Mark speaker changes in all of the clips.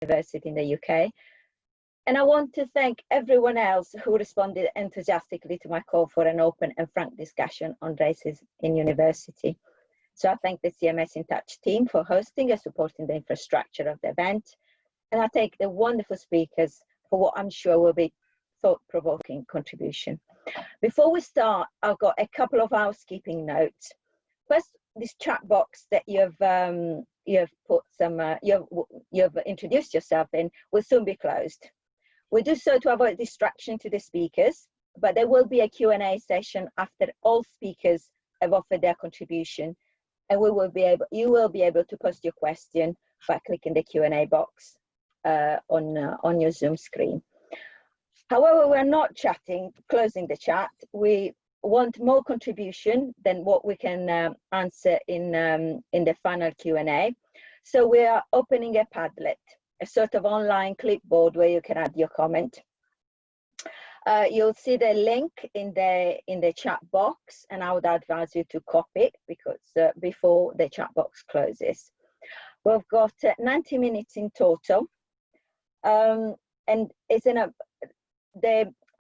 Speaker 1: University in the UK. And I want to thank everyone else who responded enthusiastically to my call for an open and frank discussion on racism in university. So I thank the CMS In Touch team for hosting and supporting the infrastructure of the event. And I thank the wonderful speakers for what I'm sure will be thought-provoking contribution. Before we start, I've got a couple of housekeeping notes. First, this chat box that you've put some, you've introduced yourself in will soon be closed. We do so to avoid distraction to the speakers, but there will be a Q&A session after all speakers have offered their contribution, and you will be able to post your question by clicking the Q&A box on your Zoom screen. However, we're not closing the chat. We want more contribution than what we can answer in the final Q&A. So we are opening a Padlet, a sort of online clipboard where you can add your comment. You'll see the link in the chat box, and I would advise you to copy it because before the chat box closes. We've got 90 minutes in total, and it's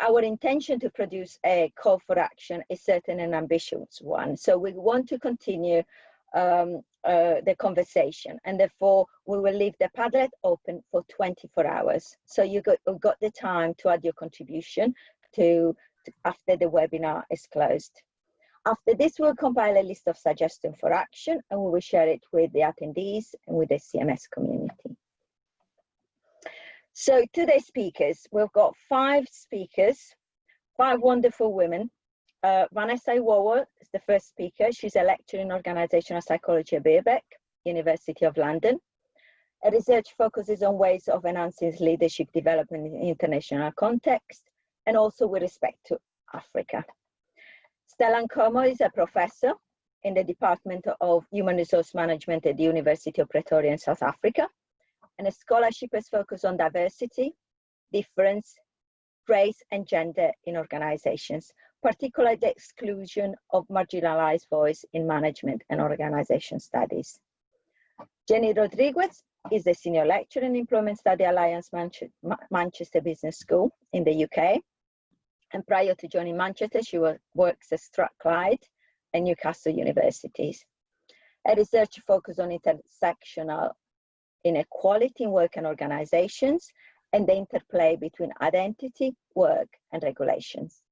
Speaker 1: our intention to produce a call for action is certainly an ambitious one. So we want to continue the conversation, and therefore we will leave the Padlet open for 24 hours. So you've got the time to add your contribution after the webinar is closed. After this, we'll compile a list of suggestions for action, and we will share it with the attendees and with the CMS community. So today's speakers, we've got 5 speakers, 5 wonderful women. Vanessa Iwowo is the first speaker. She's a lecturer in organizational psychology at Birkbeck, University of London. Her research focuses on ways of enhancing leadership development in international context and also with respect to Africa. Stella Nkomo is a professor in the Department of Human Resource Management at the University of Pretoria in South Africa. And a scholarship is focused on diversity, difference, race, and gender in organizations, particularly the exclusion of marginalized voice in management and organization studies. Jenny Rodriguez is a senior lecturer in Employment Study Alliance Manchester Business School in the UK. And prior to joining Manchester, she works at Strathclyde and Newcastle universities. Her research focuses on intersectional inequality in work and organizations and the interplay between identity, work, and regulations.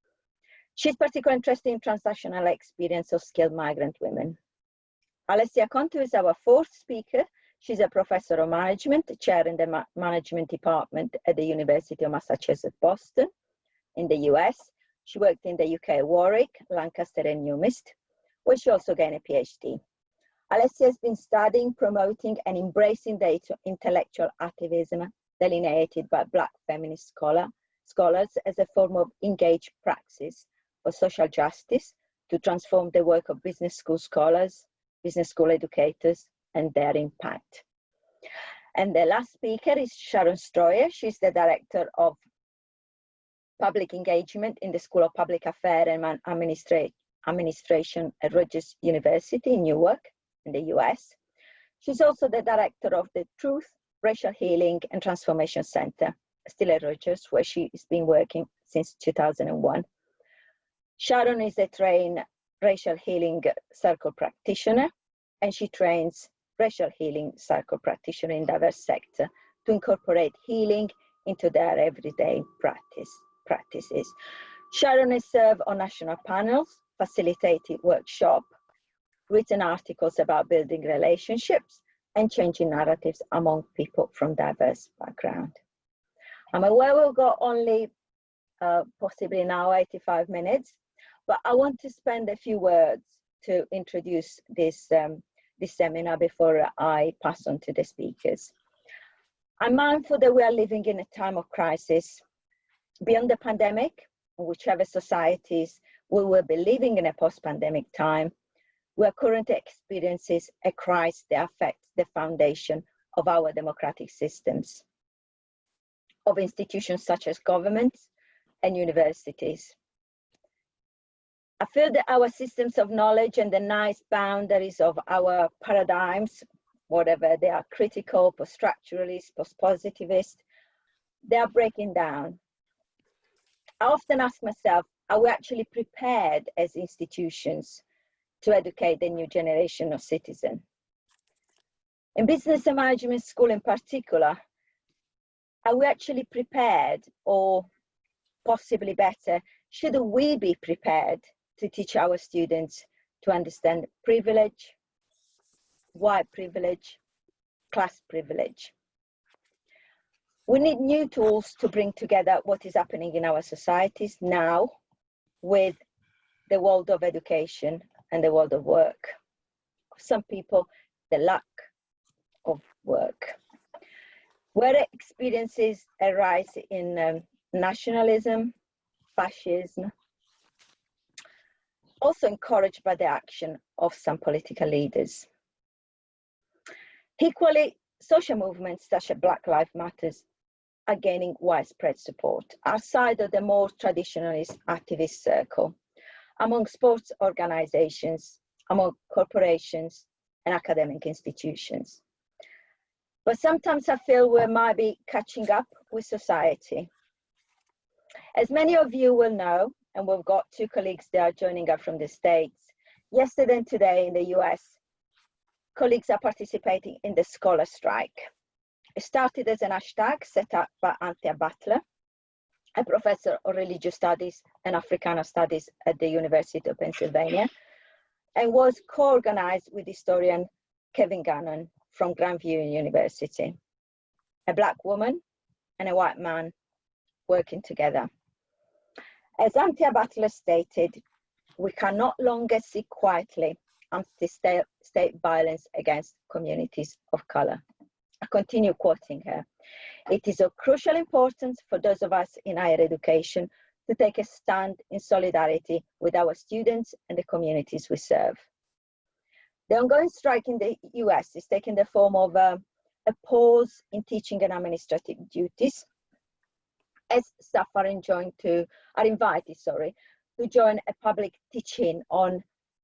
Speaker 1: She's particularly interested in transnational experience of skilled migrant women. Alessia Conto is our 4th speaker. She's a professor of management, chair in the management department at the University of Massachusetts, Boston, in the US. She worked in the UK, Warwick, Lancaster, and New Mist, where she also gained a PhD. Alessia has been studying, promoting, and embracing the intellectual activism delineated by Black feminist scholars as a form of engaged praxis for social justice to transform the work of business school scholars, business school educators, and their impact. And the last speaker is Sharon Stroyer. She's the Director of Public Engagement in the School of Public Affairs and Administration at Rutgers University in Newark, in the US. She's also the Director of the Truth, Racial Healing and Transformation Center, still at Rutgers, where she has been working since 2001. Sharon is a trained racial healing circle practitioner, and she trains racial healing circle practitioners in diverse sectors to incorporate healing into their everyday practices. Sharon has served on national panels, facilitated workshops, written articles about building relationships and changing narratives among people from diverse backgrounds. I'm aware we've got only possibly now 85 minutes, but I want to spend a few words to introduce this seminar before I pass on to the speakers. I'm mindful that we are living in a time of crisis. Beyond the pandemic, in whichever societies we will be living in a post-pandemic time, we are currently experiencing a crisis that affects the foundation of our democratic systems, of institutions such as governments and universities. I feel that our systems of knowledge and the nice boundaries of our paradigms whatever. They are critical, post-structuralist, post-positivist. They are breaking down. I often ask myself, are we actually prepared as institutions to educate the new generation of citizens? In business and management school in particular, are we actually prepared, or possibly better, should we be prepared to teach our students to understand privilege, white privilege, class privilege? We need new tools to bring together what is happening in our societies now with the world of education and the world of work. Some people, the lack of work. Where experiences arise in nationalism, fascism, also encouraged by the action of some political leaders. Equally, social movements such as Black Lives Matter are gaining widespread support outside of the more traditionalist activist circle, among sports organizations, among corporations and academic institutions. But sometimes I feel we might be catching up with society. As many of you will know, and we've got 2 colleagues that are joining us from the States, yesterday and today in the US, colleagues are participating in the scholar strike. It started as an hashtag set up by Anti-Blackness, a professor of religious studies and Africana studies at the University of Pennsylvania, and was co-organized with historian Kevin Gannon from Grandview University. A Black woman and a white man working together. As Anti-Blackness stated, we can no longer sit quietly anti-state violence against communities of color. I continue quoting her. It is of crucial importance for those of us in higher education to take a stand in solidarity with our students and the communities we serve. The ongoing strike in the US is taking the form of a pause in teaching and administrative duties, as staff are invited to join a public teaching on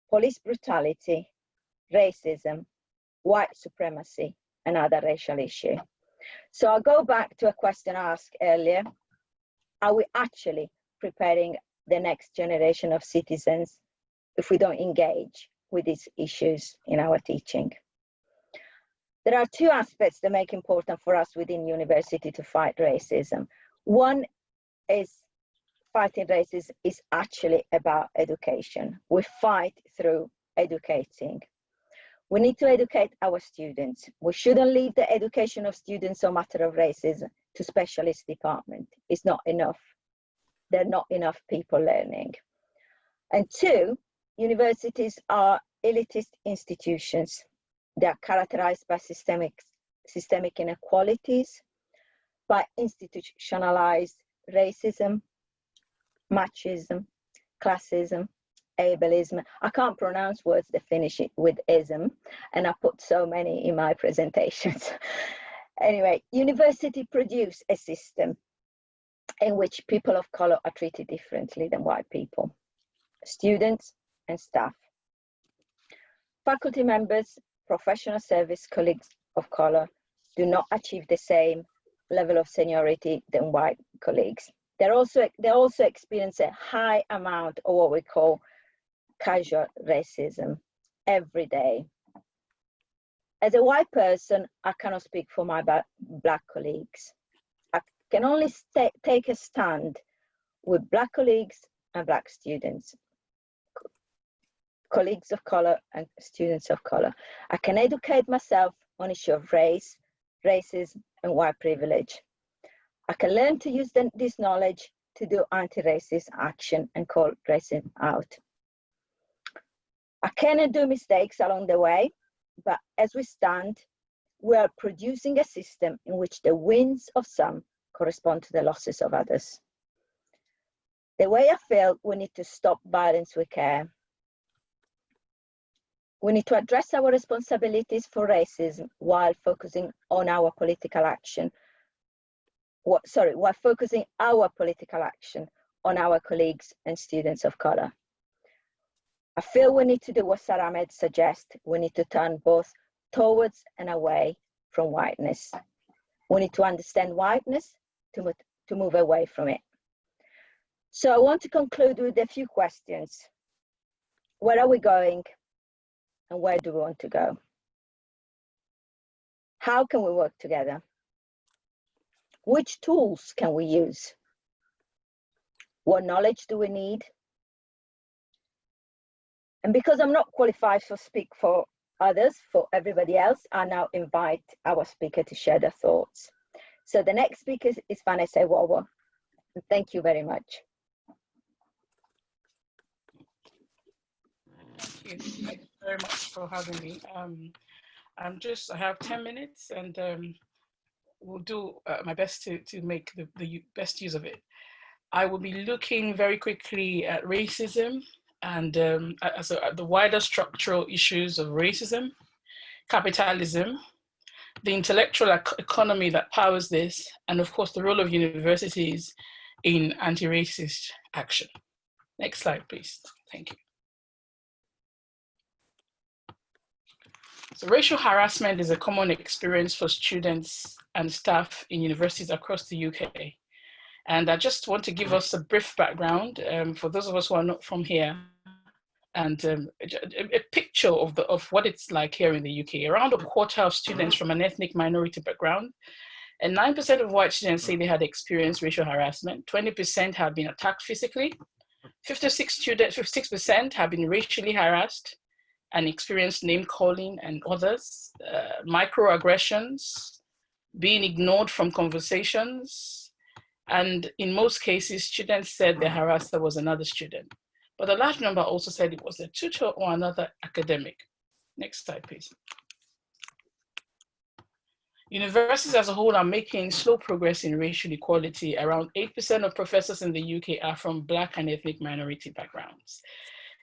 Speaker 1: police brutality, racism, white supremacy, and other racial issues. So I'll go back to a question I asked earlier. Are we actually preparing the next generation of citizens if we don't engage with these issues in our teaching? There are 2 aspects that make it important for us within university to fight racism. One is fighting racism is actually about education. We fight through educating. We need to educate our students. We shouldn't leave the education of students on matter of racism to specialist department. It's not enough. There are not enough people learning. And 2, universities are elitist institutions. They are characterized by systemic inequalities, by institutionalized racism, machismo, classism, ableism. I can't pronounce words that finish it with ism, and I put so many in my presentations. Anyway, university produce a system in which people of color are treated differently than white people, students and staff. Faculty members, professional service colleagues of color do not achieve the same level of seniority than white colleagues. They also experience a high amount of what we call casual racism every day. As a white person, I cannot speak for my Black colleagues. I can only take a stand with Black colleagues and Black students, colleagues of color and students of color. I can educate myself on issue of race, racism, and white privilege. I can learn to use this knowledge to do anti-racist action and call racism out. I cannot do mistakes along the way, but as we stand, we are producing a system in which the wins of some correspond to the losses of others. The way I feel, we need to stop violence with care. We need to address our responsibilities for racism while focusing on our political action. While focusing our political action on our colleagues and students of color. I feel we need to do what Sarah Ahmed suggests. We need to turn both towards and away from whiteness. We need to understand whiteness to move away from it. So I want to conclude with a few questions. Where are we going and where do we want to go? How can we work together? Which tools can we use? What knowledge do we need? And because I'm not qualified to speak for others, for everybody else, I now invite our speaker to share their thoughts. So the next speaker is Vanessa Wawa. Thank you very much.
Speaker 2: Thank you very much for having me. I have 10 minutes and will do my best to make the best use of it. I will be looking very quickly at racism and the wider structural issues of racism, capitalism, the intellectual economy that powers this, and of course the role of universities in anti-racist action. Next slide, please. Thank you. So racial harassment is a common experience for students and staff in universities across the UK. And I just want to give us a brief background for those of us who are not from here, and a picture of what it's like here in the UK. Around a quarter of students from an ethnic minority background, and 9% of white students say they had experienced racial harassment. 20% have been attacked physically. 56% have been racially harassed and experienced name calling and others, microaggressions, being ignored from conversations. And in most cases, students said their harasser was another student. But a large number also said it was a tutor or another academic. Next slide, please. Universities as a whole are making slow progress in racial equality. Around 8% of professors in the UK are from Black and ethnic minority backgrounds.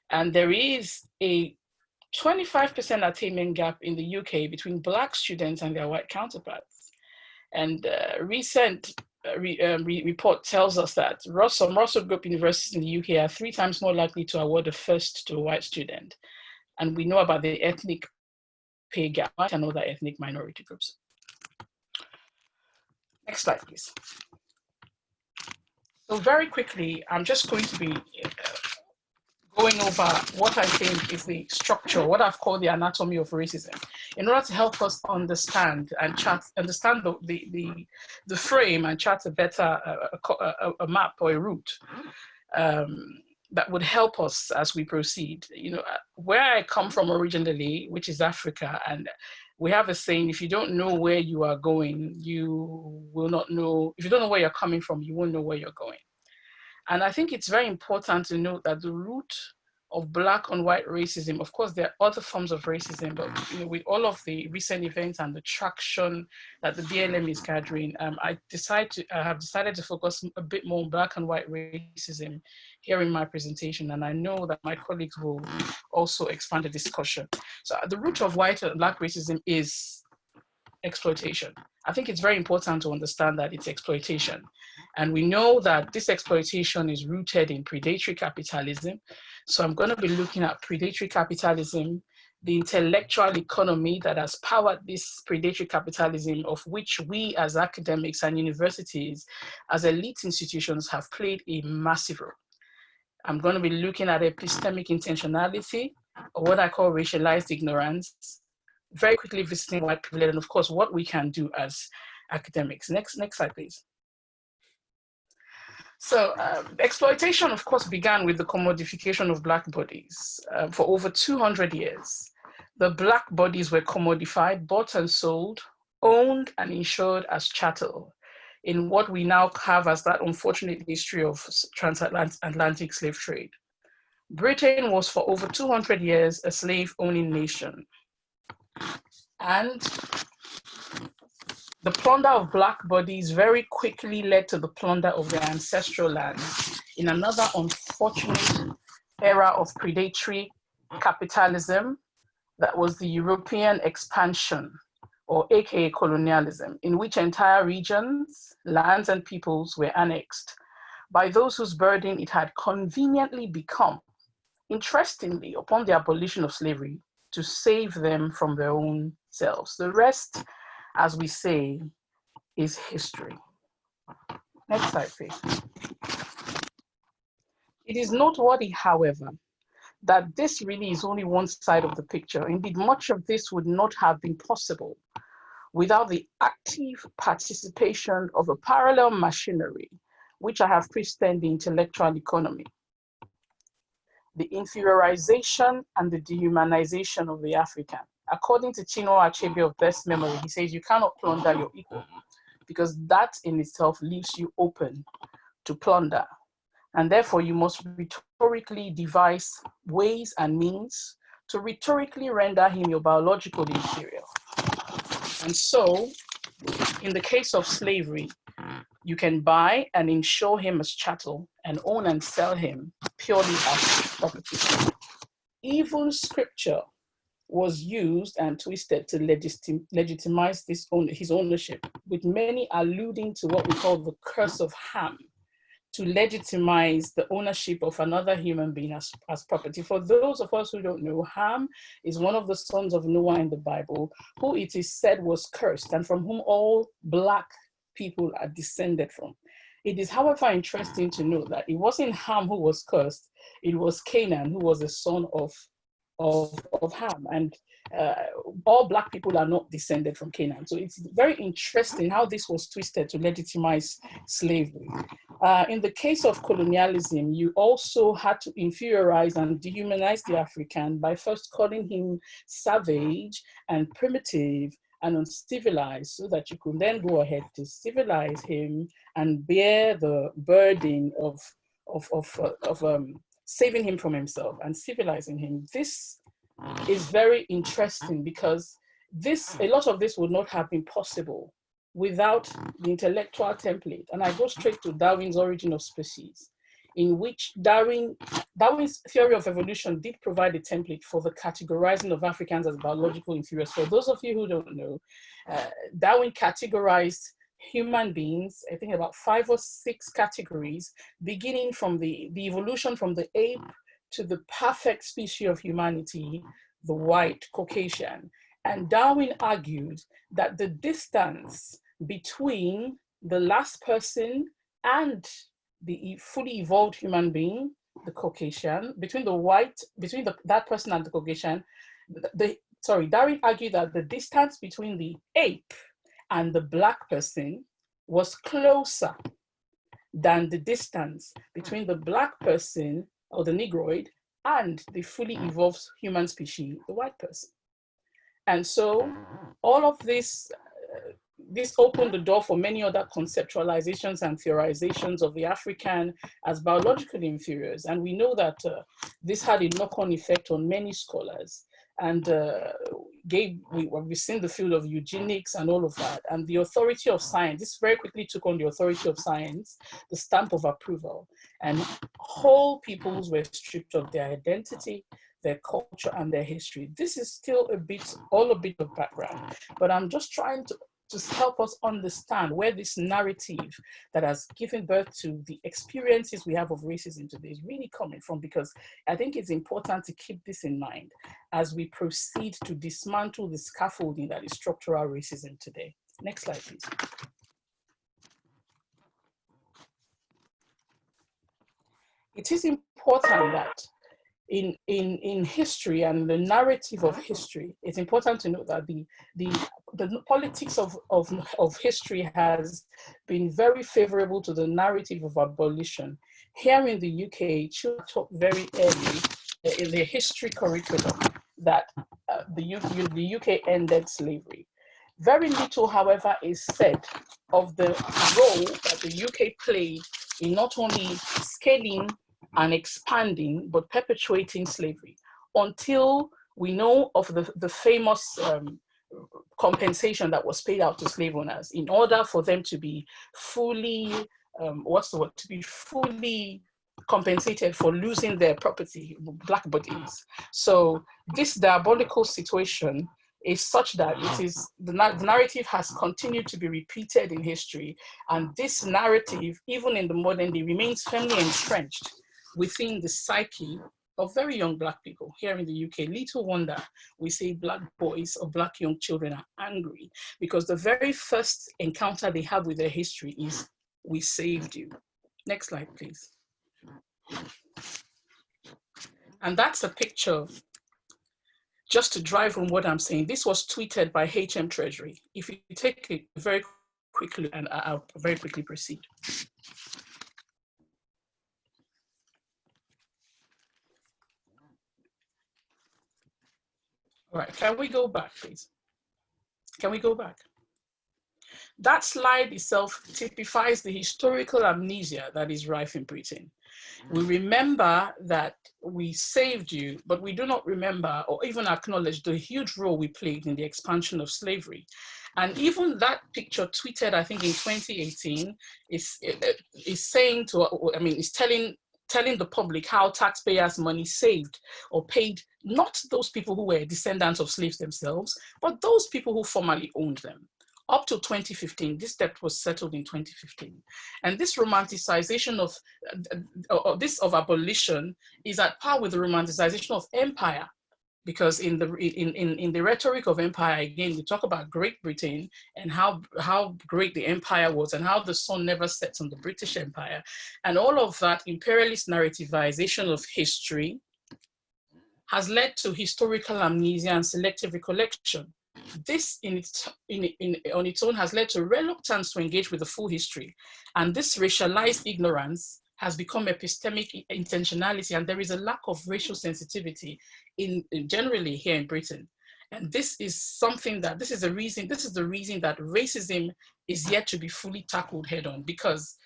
Speaker 2: And there is a 25% attainment gap in the UK between Black students and their white counterparts. And recent report tells us that some Russell Group universities in the UK are 3 times more likely to award a first to a white student. And we know about the ethnic pay gap and other ethnic minority groups. Next slide, please. So very quickly, I'm just going to be going over what I think is the structure, what I've called the anatomy of racism, in order to help us understand and understand the frame and chart a better a map or a route that would help us as we proceed. You know, where I come from originally, which is Africa, and we have a saying: if you don't know where you are going, you will not know. If you don't know where you're coming from, you won't know where you're going. And I think it's very important to note that the root of Black and white racism, of course, there are other forms of racism, but you know, with all of the recent events and the traction that the BLM is gathering, I have decided to focus a bit more on Black and white racism here in my presentation, and I know that my colleagues will also expand the discussion. So the root of white and Black racism is exploitation. I think it's very important to understand that it's exploitation. And we know that this exploitation is rooted in predatory capitalism. So I'm going to be looking at predatory capitalism, the intellectual economy that has powered this predatory capitalism, of which we as academics and universities, as elite institutions, have played a massive role. I'm going to be looking at epistemic intentionality, or what I call racialized ignorance, very quickly visiting white privilege, and of course, what we can do as academics. Next slide, please. So exploitation, of course, began with the commodification of Black bodies. For over 200 years, the Black bodies were commodified, bought and sold, owned and insured as chattel in what we now have as that unfortunate history of transatlantic slave trade. Britain was for over 200 years a slave-owning nation. And the plunder of Black bodies very quickly led to the plunder of their ancestral lands in another unfortunate era of predatory capitalism that was the European expansion, or AKA colonialism, in which entire regions, lands, and peoples were annexed by those whose burden it had conveniently become. Interestingly, upon the abolition of slavery, to save them from their own selves. The rest, as we say, is history. Next slide, please. It is noteworthy, however, that this really is only one side of the picture. Indeed, much of this would not have been possible without the active participation of a parallel machinery, which I have christened the intellectual economy. The inferiorization and the dehumanization of the African. According to Chinua Achebe of best memory, he says you cannot plunder your equal because that in itself leaves you open to plunder. And therefore you must rhetorically devise ways and means to rhetorically render him your biological inferior. And so, in the case of slavery, you can buy and insure him as chattel and own and sell him purely as property. Even scripture was used and twisted to legitimize his ownership, with many alluding to what we call the curse of Ham, to legitimize the ownership of another human being as property. For those of us who don't know, Ham is one of the sons of Noah in the Bible, who it is said was cursed and from whom all Black people are descended from. It is, however, interesting to note that it wasn't Ham who was cursed, it was Canaan who was the son of Ham, and all Black people are not descended from Canaan. So it's very interesting how this was twisted to legitimize slavery. In the case of colonialism, you also had to inferiorize and dehumanize the African by first calling him savage and primitive and uncivilized, so that you could then go ahead to civilize him and bear the burden of saving him from himself and civilizing him. This is very interesting because a lot of this would not have been possible without the intellectual template. And I go straight to Darwin's Origin of Species, in which Darwin's theory of evolution did provide a template for the categorizing of Africans as biological inferiors. For those of you who don't know, Darwin categorized human beings, I think about 5 or 6 categories, beginning from the evolution from the ape to the perfect species of humanity, the white Caucasian. And Darwin argued that the distance between the last person and the fully evolved human being, the Caucasian, between that person and the Caucasian, Darwin argued that the distance between the ape and the Black person was closer than the distance between the Black person or the Negroid and the fully evolved human species, the white person. And so all of this, this opened the door for many other conceptualizations and theorizations of the African as biologically inferiors. And we know that this had a knock-on effect on many scholars, and we've seen the field of eugenics and all of that. And the authority of science, this very quickly took on the authority of science, the stamp of approval. And whole peoples were stripped of their identity, their culture, and their history. This is still a bit of background, but I'm just trying to help us understand where this narrative that has given birth to the experiences we have of racism today is really coming from, because I think it's important to keep this in mind as we proceed to dismantle the scaffolding that is structural racism today. Next slide, please. It is important that in history and the narrative of history, it's important to note that the politics of history has been very favorable to the narrative of abolition. Here in the UK, children taught very early in the history curriculum that the UK ended slavery. Very little, however, is said of the role that the UK played in not only scaling and expanding, but perpetuating slavery, until we know of the famous compensation that was paid out to slave owners in order for them to be fully, to be fully compensated for losing their property, Black bodies. So this diabolical situation is such that it is the narrative has continued to be repeated in history, and this narrative, even in the modern day, remains firmly entrenched within the psyche of very young Black people here in the UK. Little wonder we say Black boys or Black young children are angry, because the very first encounter they have with their history is, "We saved you." Next slide, please. And that's a picture, just to drive home what I'm saying. This was tweeted by HM Treasury. If you take it very quickly, and I'll very quickly proceed. All right, can we go back, please? Can we go back? That slide itself typifies the historical amnesia that is rife in Britain. We remember that we saved you, but we do not remember or even acknowledge the huge role we played in the expansion of slavery. And even that picture tweeted, I think in 2018, is saying to, I mean, is telling the public how taxpayers' money saved or paid not those people who were descendants of slaves themselves, but those people who formerly owned them. Up to 2015, this debt was settled in 2015. And this romanticization of abolition is at par with the romanticization of empire, because in the rhetoric of empire, again, we talk about Great Britain and how great the empire was and how the sun never sets on the British Empire. And all of that imperialist narrativization of history has led to historical amnesia and selective recollection. This on its own has led to reluctance to engage with the full history. And this racialized ignorance has become epistemic intentionality, and there is a lack of racial sensitivity generally here in Britain. And this is something that, this is the reason that racism is yet to be fully tackled head on, because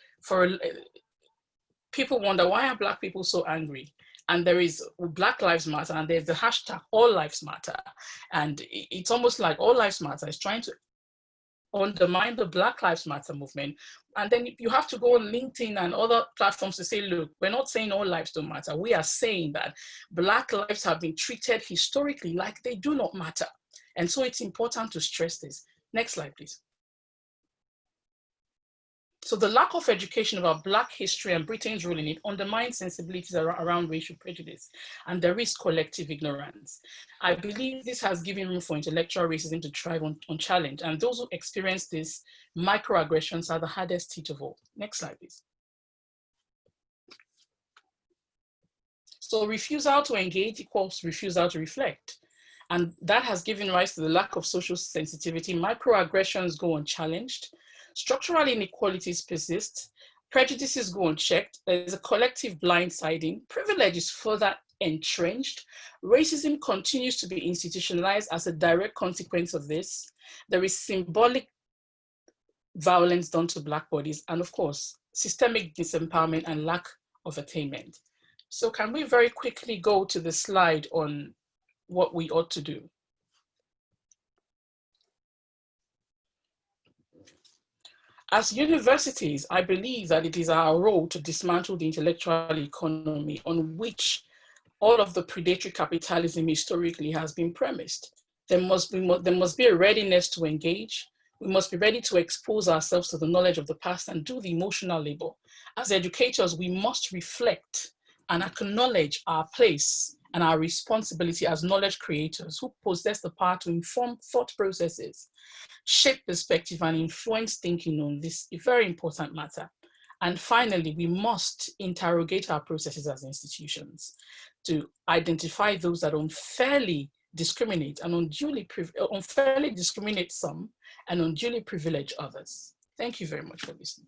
Speaker 2: people wonder, why are Black people so angry? And there is Black Lives Matter, and there's the hashtag All Lives Matter. And it's almost like All Lives Matter is trying to undermine the Black Lives Matter movement. And then you have to go on LinkedIn and other platforms to say, look, we're not saying all lives don't matter. We are saying that Black lives have been treated historically like they do not matter. And so it's important to stress this. Next slide, please. So the lack of education about Black history and Britain's role in it undermines sensibilities around racial prejudice, and there is collective ignorance. I believe this has given room for intellectual racism to thrive unchallenged, and those who experience this microaggressions are the hardest hit of all. Next slide, please. So refusal to engage equals refusal to reflect. And that has given rise to the lack of social sensitivity. Microaggressions go unchallenged. Structural inequalities persist, prejudices go unchecked, there's a collective blindsiding, privilege is further entrenched, racism continues to be institutionalized as a direct consequence of this, there is symbolic violence done to Black bodies, and of course, systemic disempowerment and lack of attainment. So can we very quickly go to the slide on what we ought to do? As universities, I believe that it is our role to dismantle the intellectual economy on which all of the predatory capitalism historically has been premised. There must be a readiness to engage. We must be ready to expose ourselves to the knowledge of the past and do the emotional labor. As educators, we must reflect and acknowledge our place and our responsibility as knowledge creators who possess the power to inform thought processes, shape perspective, and influence thinking on this very important matter. And finally, we must interrogate our processes as institutions to identify those that unfairly discriminate and unfairly discriminate some and unduly privilege others. Thank you very much for listening.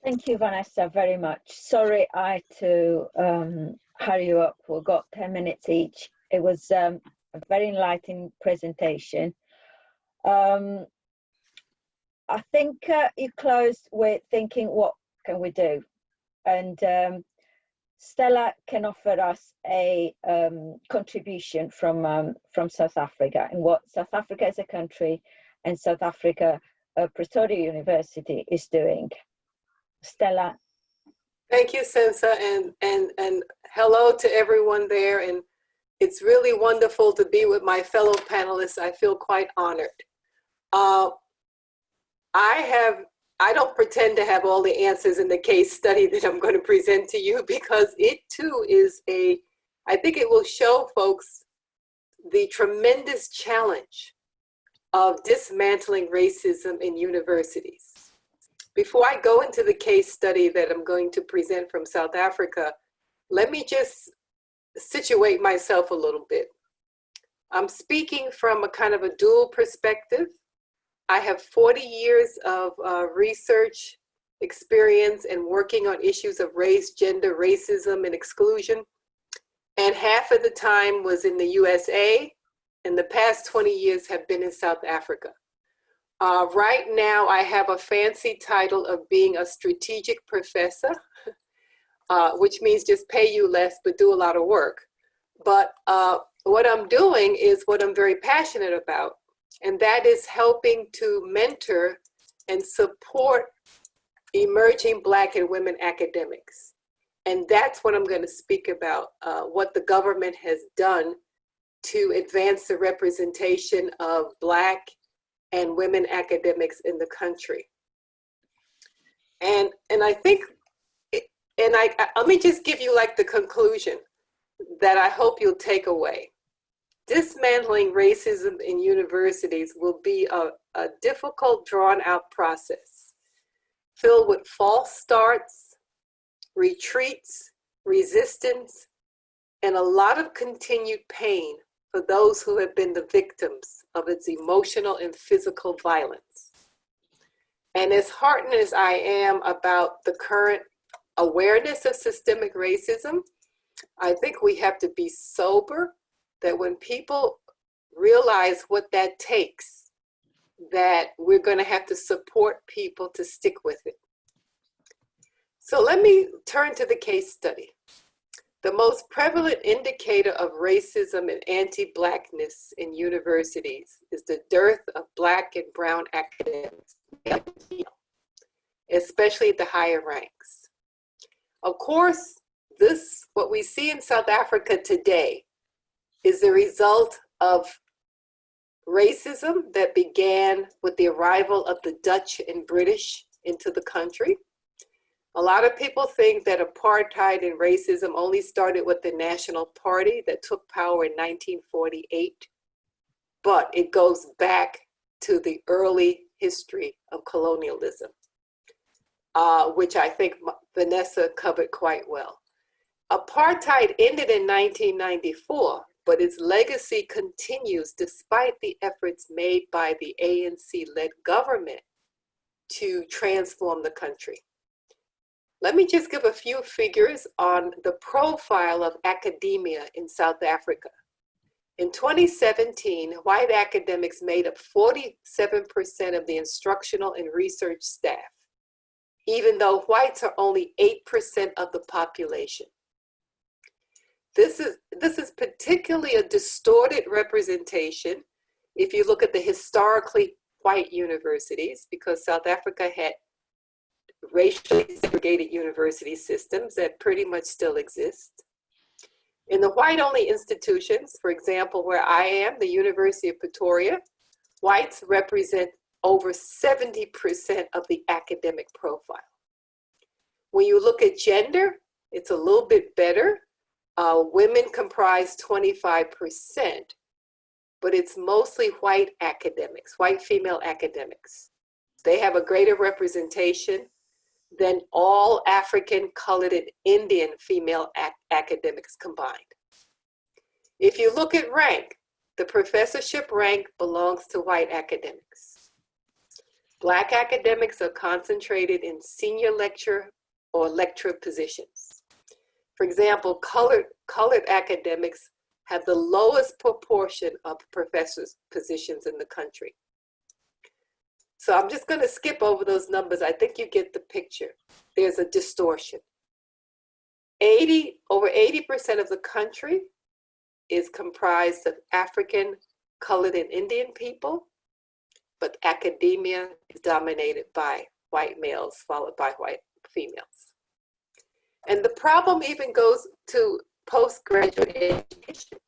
Speaker 1: Thank you, Vanessa, very much. Sorry I had to hurry you up. We've got 10 minutes each. It was a very enlightening presentation. I think you closed with thinking, what can we do? And Stella can offer us a contribution from South Africa and what South Africa as a country and South Africa Pretoria University is doing. Stella.
Speaker 3: Thank you, Sensa, and hello to everyone there. And it's really wonderful to be with my fellow panelists. I feel quite honored. I have I don't pretend to have all the answers in the case study that I'm going to present to you, because it too is I think it will show folks the tremendous challenge of dismantling racism in universities. Before I go into the case study that I'm going to present from South Africa, let me just situate myself a little bit. I'm speaking from a kind of a dual perspective. I have 40 years of research experience and working on issues of race, gender, racism, and exclusion. And half of the time was in the USA, and the past 20 years have been in South Africa. Right now, I have a fancy title of being a strategic professor, which means just pay you less, but do a lot of work. But what I'm doing is what I'm very passionate about, and that is helping to mentor and support emerging Black and women academics. And that's what I'm going to speak about, what the government has done to advance the representation of Black and women academics in the country. And I think, let me just give you like the conclusion that I hope you'll take away. Dismantling racism in universities will be a difficult, drawn-out process filled with false starts, retreats, resistance, and a lot of continued pain for those who have been the victims of its emotional and physical violence. And as heartened as I am about the current awareness of systemic racism, I think we have to be sober that when people realize what that takes, that we're going to have to support people to stick with it. So let me turn to the case study. The most prevalent indicator of racism and anti-Blackness in universities is the dearth of Black and brown academics, especially at the higher ranks. Of course, what we see in South Africa today is the result of racism that began with the arrival of the Dutch and British into the country. A lot of people think that apartheid and racism only started with the National Party that took power in 1948, but it goes back to the early history of colonialism, which I think Vanessa covered quite well. Apartheid ended in 1994, but its legacy continues despite the efforts made by the ANC-led government to transform the country. Let me just give a few figures on the profile of academia in South Africa. In 2017, white academics made up 47% of the instructional and research staff, even though whites are only 8% of the population. This is particularly a distorted representation if you look at the historically white universities, because South Africa had racially segregated university systems that pretty much still exist. In the white-only institutions, for example, where I am, the University of Pretoria, whites represent over 70% of the academic profile. When you look at gender, it's a little bit better. Women comprise 25%, but it's mostly white academics, white female academics. They have a greater representation than all African, colored, and Indian female academics combined. If you look at rank, the professorship rank belongs to white academics. Black academics are concentrated in senior lecture or lecturer positions. For example, colored academics have the lowest proportion of professors' positions in the country. So I'm just going to skip over those numbers. I think you get the picture. There's a distortion. Over 80% of the country is comprised of African, colored, and Indian people, but academia is dominated by white males, followed by white females. And the problem even goes to postgraduate education.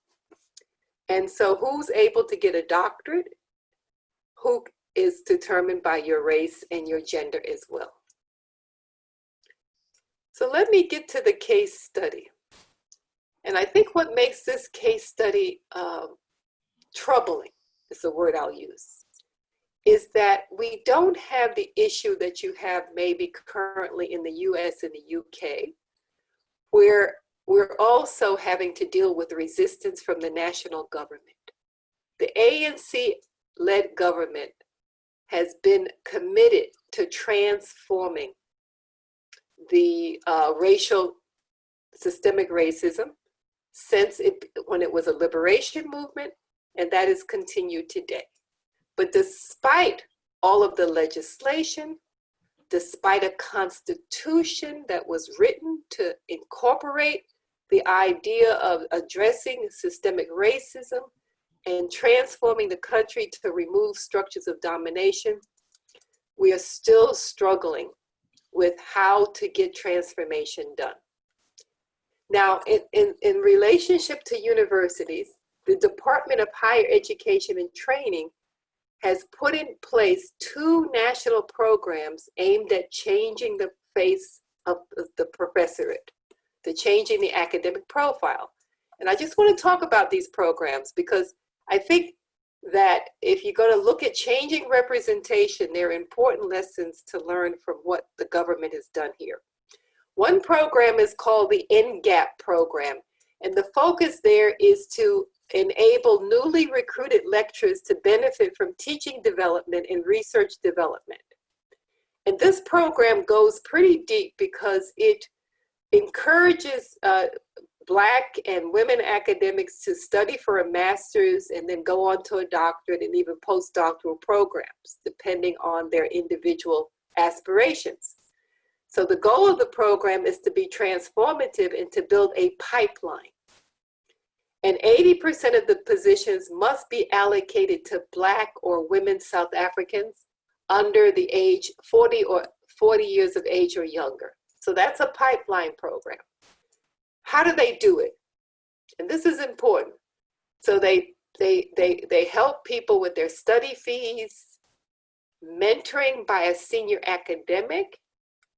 Speaker 3: And so who's able to get a doctorate? Who is determined by your race and your gender as well. So let me get to the case study. And I think what makes this case study troubling, is the word I'll use, is that we don't have the issue that you have maybe currently in the US and the UK, where we're also having to deal with resistance from the national government. The ANC-led government has been committed to transforming the racial systemic racism since when it was a liberation movement, and that is continued today. But despite all of the legislation, despite a constitution that was written to incorporate the idea of addressing systemic racism and transforming the country to remove structures of domination, we are still struggling with how to get transformation done. Now, in relationship to universities, the Department of Higher Education and Training has put in place 2 national programs aimed at changing the face of the professorate, to changing the academic profile. And I just want to talk about these programs because I think that if you're going to look at changing representation, there are important lessons to learn from what the government has done here. One program is called the Ngap Program, and the focus there is to enable newly recruited lecturers to benefit from teaching development and research development. And this program goes pretty deep because it encourages Black and women academics to study for a master's and then go on to a doctorate and even postdoctoral programs, depending on their individual aspirations. So the goal of the program is to be transformative and to build a pipeline. And 80% of the positions must be allocated to Black or women South Africans under the age 40 years of age or younger. So that's a pipeline program. How do they do it? And this is important. So they help people with their study fees, mentoring by a senior academic,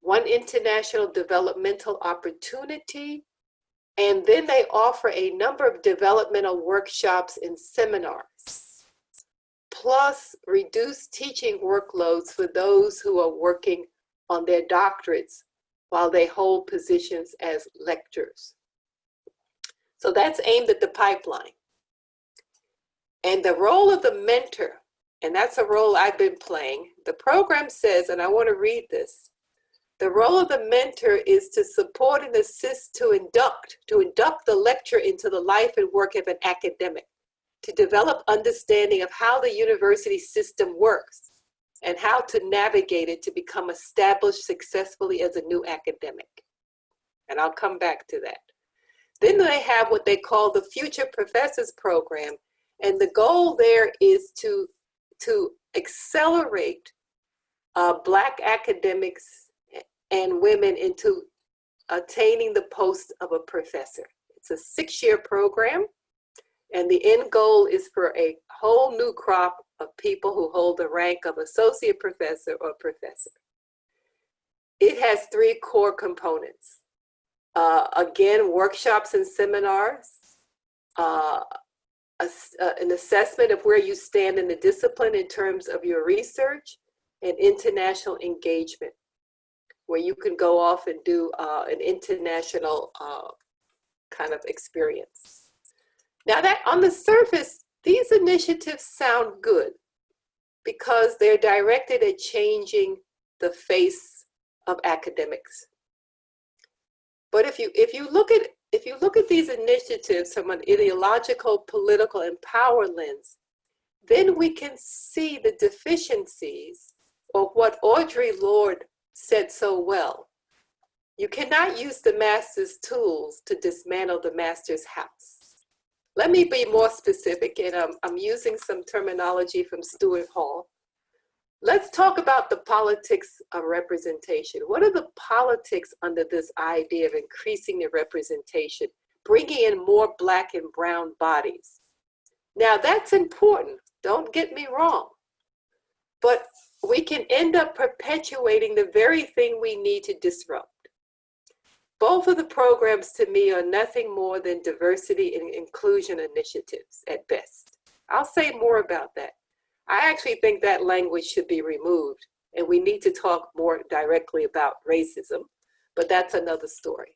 Speaker 3: one international developmental opportunity, and then they offer a number of developmental workshops and seminars, plus reduced teaching workloads for those who are working on their doctorates while they hold positions as lecturers. So that's aimed at the pipeline. And the role of the mentor, and that's a role I've been playing, the program says, and I want to read this, the role of the mentor is to support and assist to induct the lecturer into the life and work of an academic, to develop understanding of how the university system works and how to navigate it to become established successfully as a new academic. And I'll come back to that. Then they have what they call the Future Professors Program. And the goal there is to accelerate Black academics and women into attaining the post of a professor. It's a 6-year program. And the end goal is for a whole new crop of people who hold the rank of associate professor or professor. It has 3 core components. Again, workshops and seminars, an assessment of where you stand in the discipline in terms of your research, and international engagement, where you can go off and do an international kind of experience. Now that on the surface, these initiatives sound good because they're directed at changing the face of academics. But if you look at these initiatives from an ideological, political, and power lens, then we can see the deficiencies of what Audre Lorde said so well. You cannot use the master's tools to dismantle the master's house. Let me be more specific, and I'm using some terminology from Stuart Hall. Let's talk about the politics of representation. What are the politics under this idea of increasing the representation, bringing in more Black and brown bodies? Now that's important, don't get me wrong. but we can end up perpetuating the very thing we need to disrupt. Both of the programs to me are nothing more than diversity and inclusion initiatives at best. I'll say more about that. I actually think that language should be removed, and we need to talk more directly about racism, but that's another story.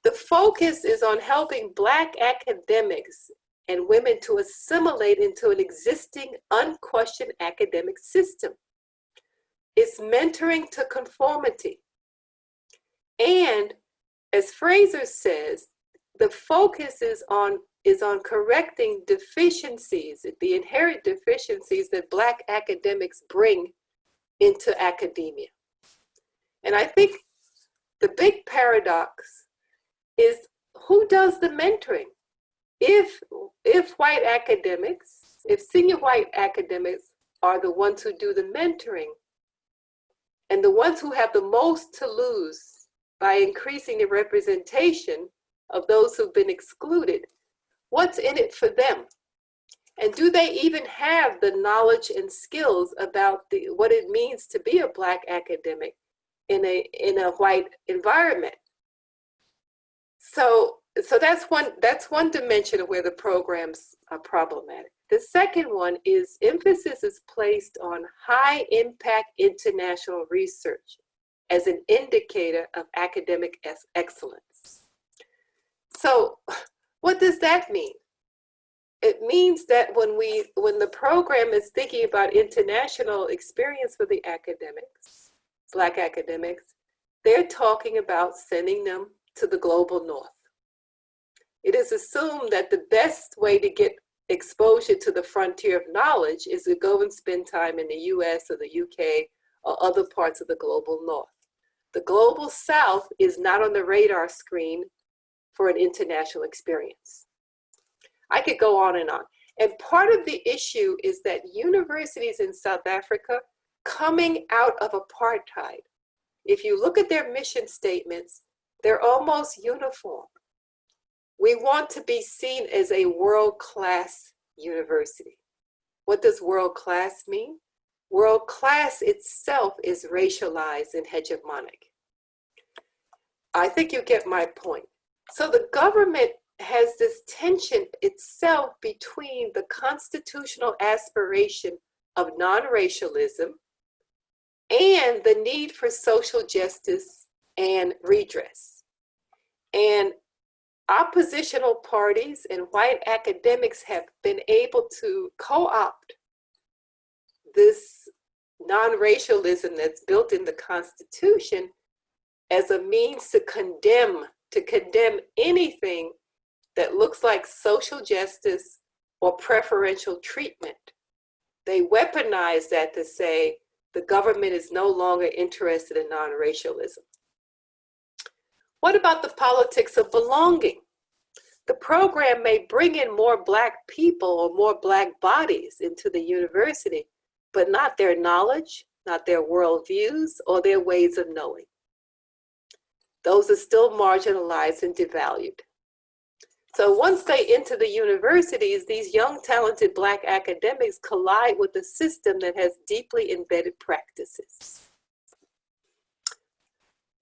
Speaker 3: The focus is on helping Black academics and women to assimilate into an existing, unquestioned academic system. It's mentoring to conformity. And as Fraser says, the focus is on correcting deficiencies, the inherent deficiencies that Black academics bring into academia. And I think the big paradox is, who does the mentoring? If white academics, if senior white academics are the ones who do the mentoring, and the ones who have the most to lose by increasing the representation of those who've been excluded, what's in it for them? And do they even have the knowledge and skills about what it means to be a Black academic in a white environment? So that's one dimension of where the programs are problematic. The second one is emphasis is placed on high impact international research as an indicator of academic excellence. So what does that mean? It means that when the program is thinking about international experience for the academics, Black academics, they're talking about sending them to the global north. It is assumed that the best way to get exposure to the frontier of knowledge is to go and spend time in the US or the UK or other parts of the global north. The global south is not on the radar screen for an international experience. I could go on. And part of the issue is that universities in South Africa, coming out of apartheid, if you look at their mission statements, they're almost uniform. We want to be seen as a world-class university. What does world-class mean? World-class itself is racialized and hegemonic. I think you get my point. So the government has this tension itself between the constitutional aspiration of non-racialism and the need for social justice and redress. And oppositional parties and white academics have been able to co-opt this non-racialism that's built in the Constitution as a means to condemn anything that looks like social justice or preferential treatment. They weaponize that to say the government is no longer interested in non-racialism. What about the politics of belonging? The program may bring in more Black people or more Black bodies into the university, but not their knowledge, not their worldviews, or their ways of knowing. Those are still marginalized and devalued. So once they enter the universities, these young, talented Black academics collide with a system that has deeply embedded practices.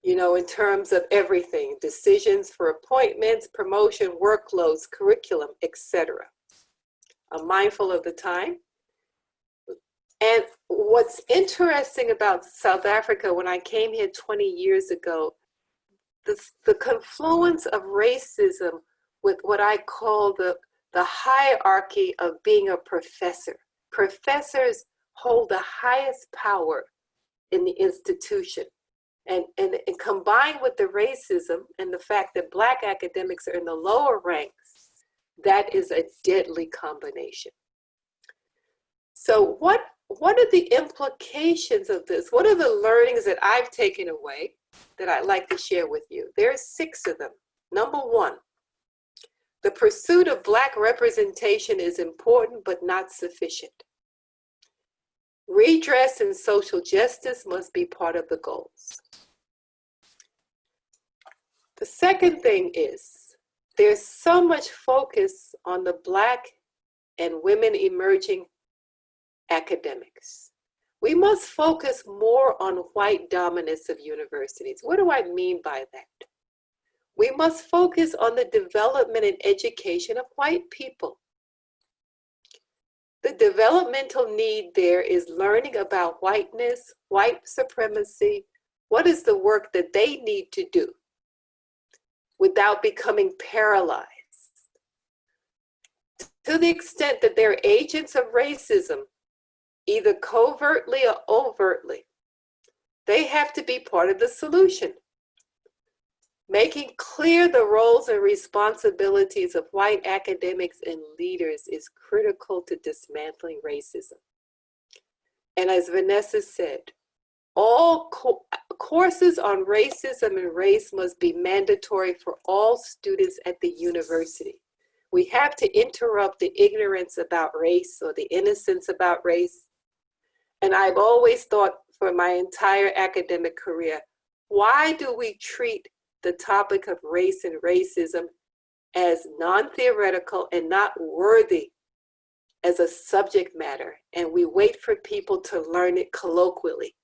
Speaker 3: You know, in terms of everything, decisions for appointments, promotion, workloads, curriculum, etc. I'm mindful of the time. And what's interesting about South Africa, when I came here 20 years ago, the confluence of racism with what I call the hierarchy of being a professor. Professors hold the highest power in the institution. And combined with the racism and the fact that Black academics are in the lower ranks, that is a deadly combination. So what are the implications of this? What are the learnings that I've taken away that I'd like to share with you? There are 6 of them. Number 1, the pursuit of Black representation is important but not sufficient. Redress and social justice must be part of the goals. The second thing is, there's so much focus on the Black and women emerging academics. We must focus more on white dominance of universities. What do I mean by that? We must focus on the development and education of white people. The developmental need there is learning about whiteness, white supremacy. What is the work that they need to do without becoming paralyzed? To the extent that they're agents of racism, either covertly or overtly, they have to be part of the solution. Making clear the roles and responsibilities of white academics and leaders is critical to dismantling racism. And as Vanessa said, all courses on racism and race must be mandatory for all students at the university. We have to interrupt the ignorance about race or the innocence about race. And I've always thought for my entire academic career, why do we treat the topic of race and racism as non-theoretical and not worthy as a subject matter, and we wait for people to learn it colloquially?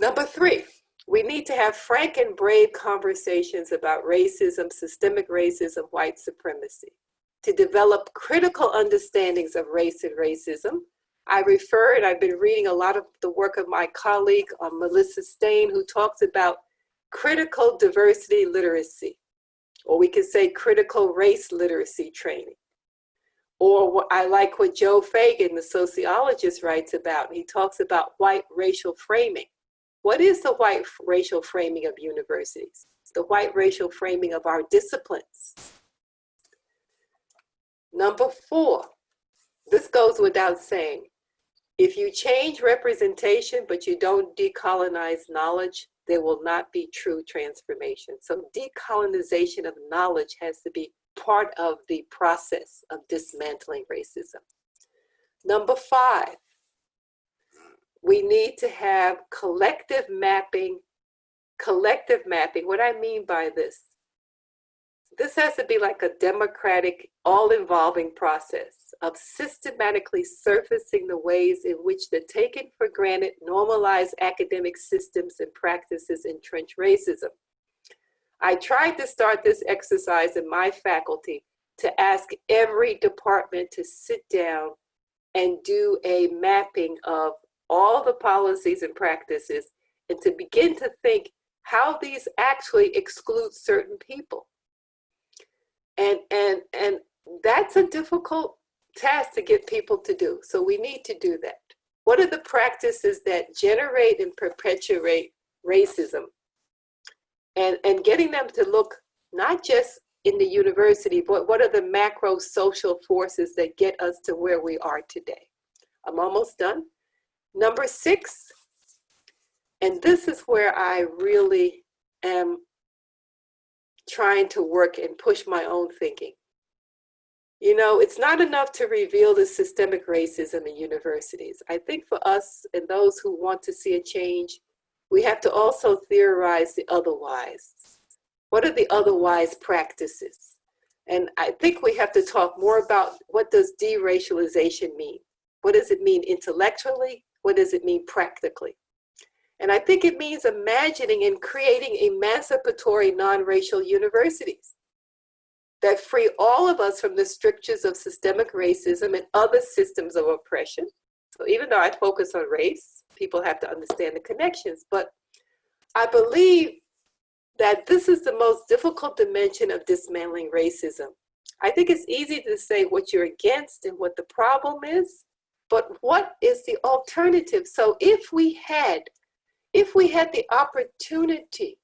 Speaker 3: Number 3, we need to have frank and brave conversations about racism, systemic racism, white supremacy. To develop critical understandings of race and racism, I refer, and I've been reading a lot of the work of my colleague, Melissa Stain, who talks about critical diversity literacy, or we could say critical race literacy training. Or I like what Joe Fagan, the sociologist, writes about. He talks about white racial framing. What is the white racial framing of universities? The white racial framing of our disciplines. Number 4, this goes without saying. If you change representation, but you don't decolonize knowledge, there will not be true transformation. So decolonization of knowledge has to be part of the process of dismantling racism. Number 5, we need to have collective mapping. Collective mapping, what I mean by this has to be like a democratic, all-involving process of systematically surfacing the ways in which the taken for granted, normalized academic systems and practices entrench racism. I tried to start this exercise in my faculty to ask every department to sit down and do a mapping of all the policies and practices and to begin to think how these actually exclude certain people. And that's a difficult task to get people to do. So we need to do that. What are the practices that generate and perpetuate racism? And getting them to look not just in the university, but what are the macro social forces that get us to where we are today? I'm almost done. Number 6, and this is where I really am trying to work and push my own thinking. You know, it's not enough to reveal the systemic racism in universities. I think for us and those who want to see a change, we have to also theorize the otherwise. What are the otherwise practices? And I think we have to talk more about what does deracialization mean? What does it mean intellectually? What does it mean practically? And I think it means imagining and creating emancipatory non-racial universities that free all of us from the strictures of systemic racism and other systems of oppression. So even though I focus on race, people have to understand the connections. But I believe that this is the most difficult dimension of dismantling racism. I think it's easy to say what you're against and what the problem is, but what is the alternative? So if we had the opportunity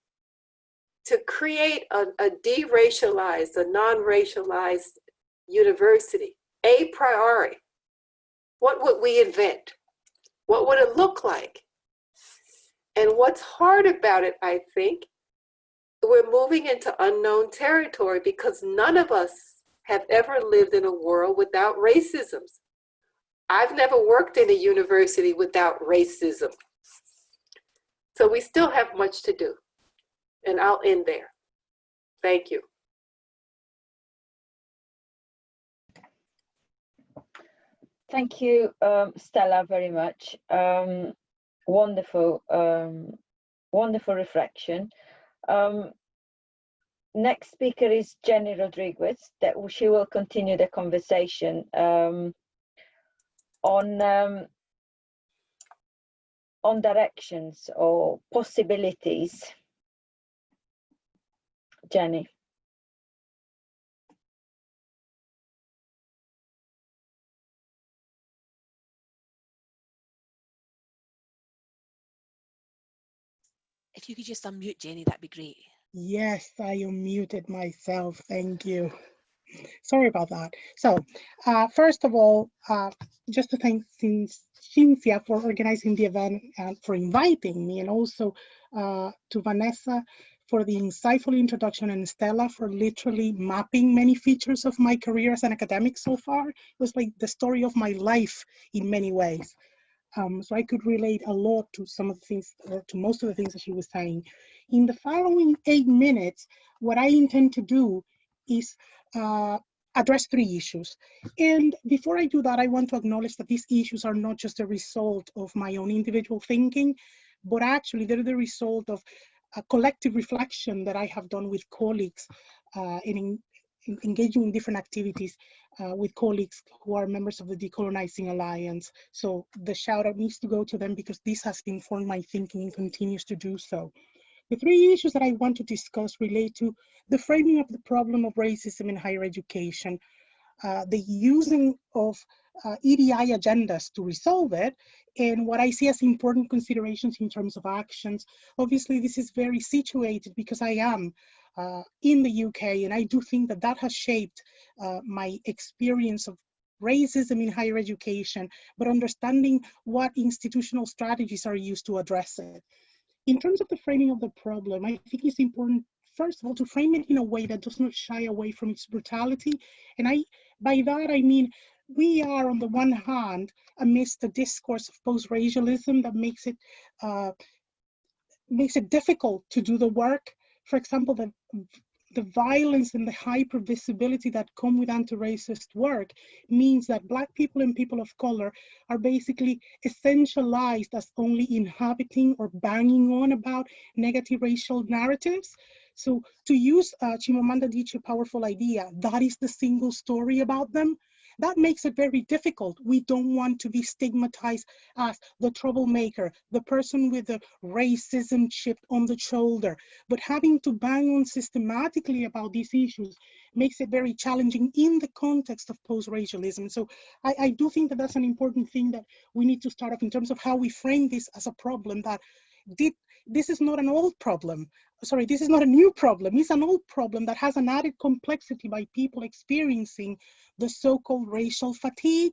Speaker 3: to create a deracialized, a non-racialized university, a priori, what would we invent? What would it look like? And what's hard about it, I think, we're moving into unknown territory because none of us have ever lived in a world without racism. I've never worked in a university without racism. So we still have much to do. And I'll end there. Thank you.
Speaker 1: Thank you, Stella, very much. Wonderful, wonderful reflection. Next speaker is Jenny Rodriguez. That she will continue the conversation on directions or possibilities. Jenny.
Speaker 4: If you could just unmute Jenny, that'd be great.
Speaker 5: Yes, I unmuted myself. Thank you. Sorry about that. So, first of all, just to thank Cynthia for organizing the event and for inviting me, and also to Vanessa for the insightful introduction, and Stella for literally mapping many features of my career as an academic so far. It was like the story of my life in many ways. So I could relate a lot to some of the things, or to most of the things that she was saying. In the following 8 minutes, what I intend to do is address 3 issues. And before I do that, I want to acknowledge that these issues are not just a result of my own individual thinking, but actually they're the result of a collective reflection that I have done with colleagues in engaging in different activities with colleagues who are members of the Decolonizing Alliance. So the shout out needs to go to them because this has informed my thinking and continues to do so. The 3 issues that I want to discuss relate to the framing of the problem of racism in higher education, the using of EDI agendas to resolve it, and what I see as important considerations in terms of actions. Obviously, this is very situated because I am in the UK, and I do think that that has shaped my experience of racism in higher education, but understanding what institutional strategies are used to address it. In terms of the framing of the problem, I think it's important, first of all, to frame it in a way that does not shy away from its brutality. And by that, I mean, we are on the one hand amidst a discourse of post-racialism that makes it difficult to do the work. For example, the violence and the hyper-visibility that come with anti-racist work means that Black people and people of color are basically essentialized as only inhabiting or banging on about negative racial narratives. So to use Chimamanda Adichie's powerful idea, that is the single story about them, that makes it very difficult. We don't want to be stigmatized as the troublemaker, the person with the racism chip on the shoulder. But having to bang on systematically about these issues makes it very challenging in the context of post-racialism. So I do think that that's an important thing that we need to start off in terms of how we frame this as a problem that this is not an old problem. Sorry, this is not a new problem. It's an old problem that has an added complexity by people experiencing the so-called racial fatigue.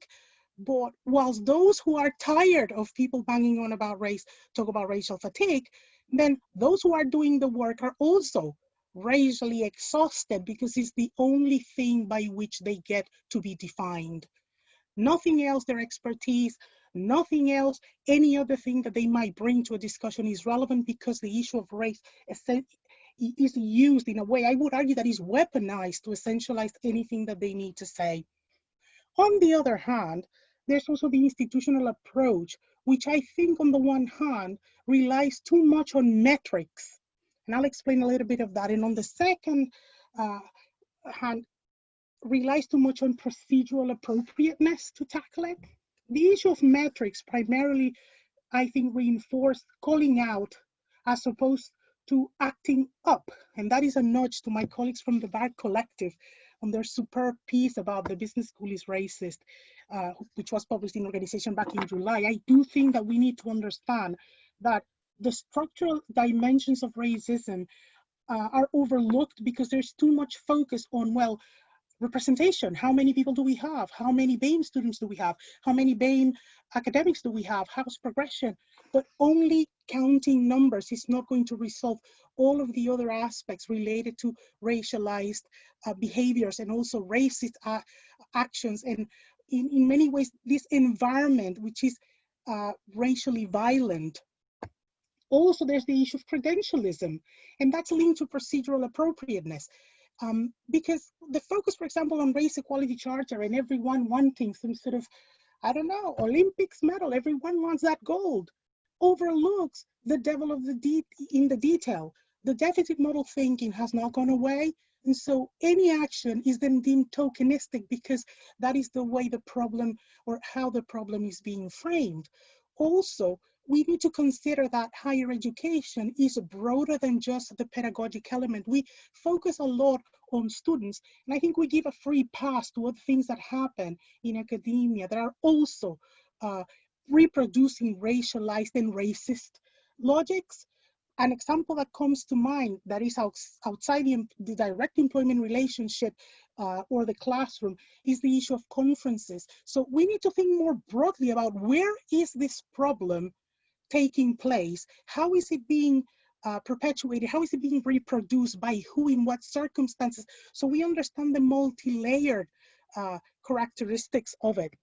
Speaker 5: But whilst those who are tired of people banging on about race talk about racial fatigue, then those who are doing the work are also racially exhausted because it's the only thing by which they get to be defined. Nothing else, their expertise, nothing else, any other thing that they might bring to a discussion is relevant because the issue of race is used in a way, I would argue, that is weaponized to essentialize anything that they need to say. On the other hand, there's also the institutional approach, which I think on the one hand relies too much on metrics. And I'll explain a little bit of that. And on the second hand, relies too much on procedural appropriateness to tackle it. The issue of metrics primarily, I think, reinforced calling out as opposed to acting up. And that is a nudge to my colleagues from the BARC Collective on their superb piece about the business school is racist, which was published in Organization back in July. I do think that we need to understand that the structural dimensions of racism are overlooked because there's too much focus on, well, representation. How many people do we have? How many BAME students do we have? How many BAME academics do we have? How's progression? But only counting numbers is not going to resolve all of the other aspects related to racialized behaviors and also racist actions. And in many ways, this environment, which is racially violent. Also, there's the issue of credentialism, and that's linked to procedural appropriateness. Because the focus, for example, on race equality charter and everyone wanting some sort of I don't know, Olympics medal, everyone wants that gold, overlooks the devil of in the detail. The deficit model thinking has not gone away. And so any action is then deemed tokenistic because that is the way the problem or how the problem is being framed. Also, we need to consider that higher education is broader than just the pedagogic element. We focus a lot on students, and I think we give a free pass to other things that happen in academia that are also reproducing racialized and racist logics. An example that comes to mind that is outside the direct employment relationship or the classroom is the issue of conferences. So we need to think more broadly about where is this problem taking place? How is it being perpetuated? How is it being reproduced? By who, in what circumstances? So we understand the multi-layered characteristics of it.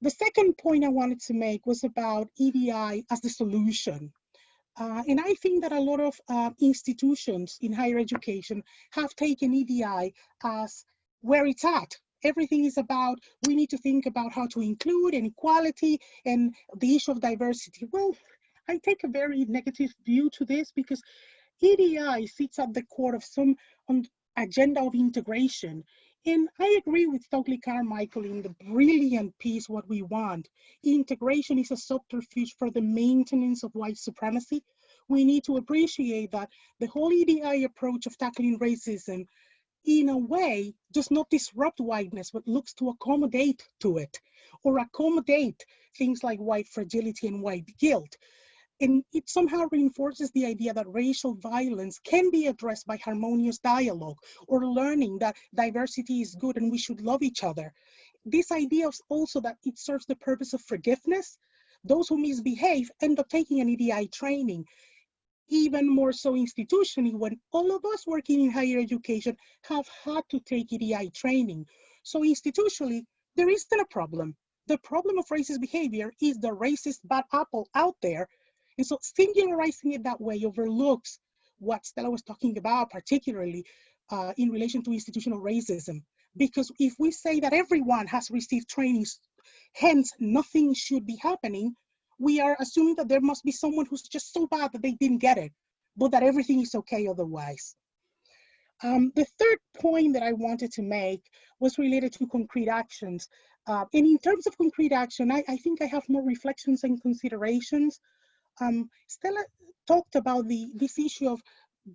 Speaker 5: The second point I wanted to make was about EDI as the solution. And I think that a lot of institutions in higher education have taken EDI as where it's at. Everything is about, we need to think about how to include inequality and the issue of diversity. Well, I take a very negative view to this because EDI sits at the core of some agenda of integration. And I agree with Stokely Carmichael in the brilliant piece, What We Want. Integration is a subterfuge for the maintenance of white supremacy. We need to appreciate that the whole EDI approach of tackling racism, in a way, does not disrupt whiteness, but looks to accommodate to it, or accommodate things like white fragility and white guilt. And it somehow reinforces the idea that racial violence can be addressed by harmonious dialogue or learning that diversity is good and we should love each other. This idea of also that it serves the purpose of forgiveness. Those who misbehave end up taking an EDI training. Even more so institutionally, when all of us working in higher education have had to take EDI training. So institutionally, there isn't a problem. The problem of racist behavior is the racist bad apple out there. And so singularizing it that way overlooks what Stella was talking about, particularly in relation to institutional racism. Because if we say that everyone has received trainings, hence nothing should be happening, we are assuming that there must be someone who's just so bad that they didn't get it, but that everything is okay otherwise. The third point that I wanted to make was related to concrete actions. And in terms of concrete action, I think I have more reflections and considerations. Stella talked about this issue of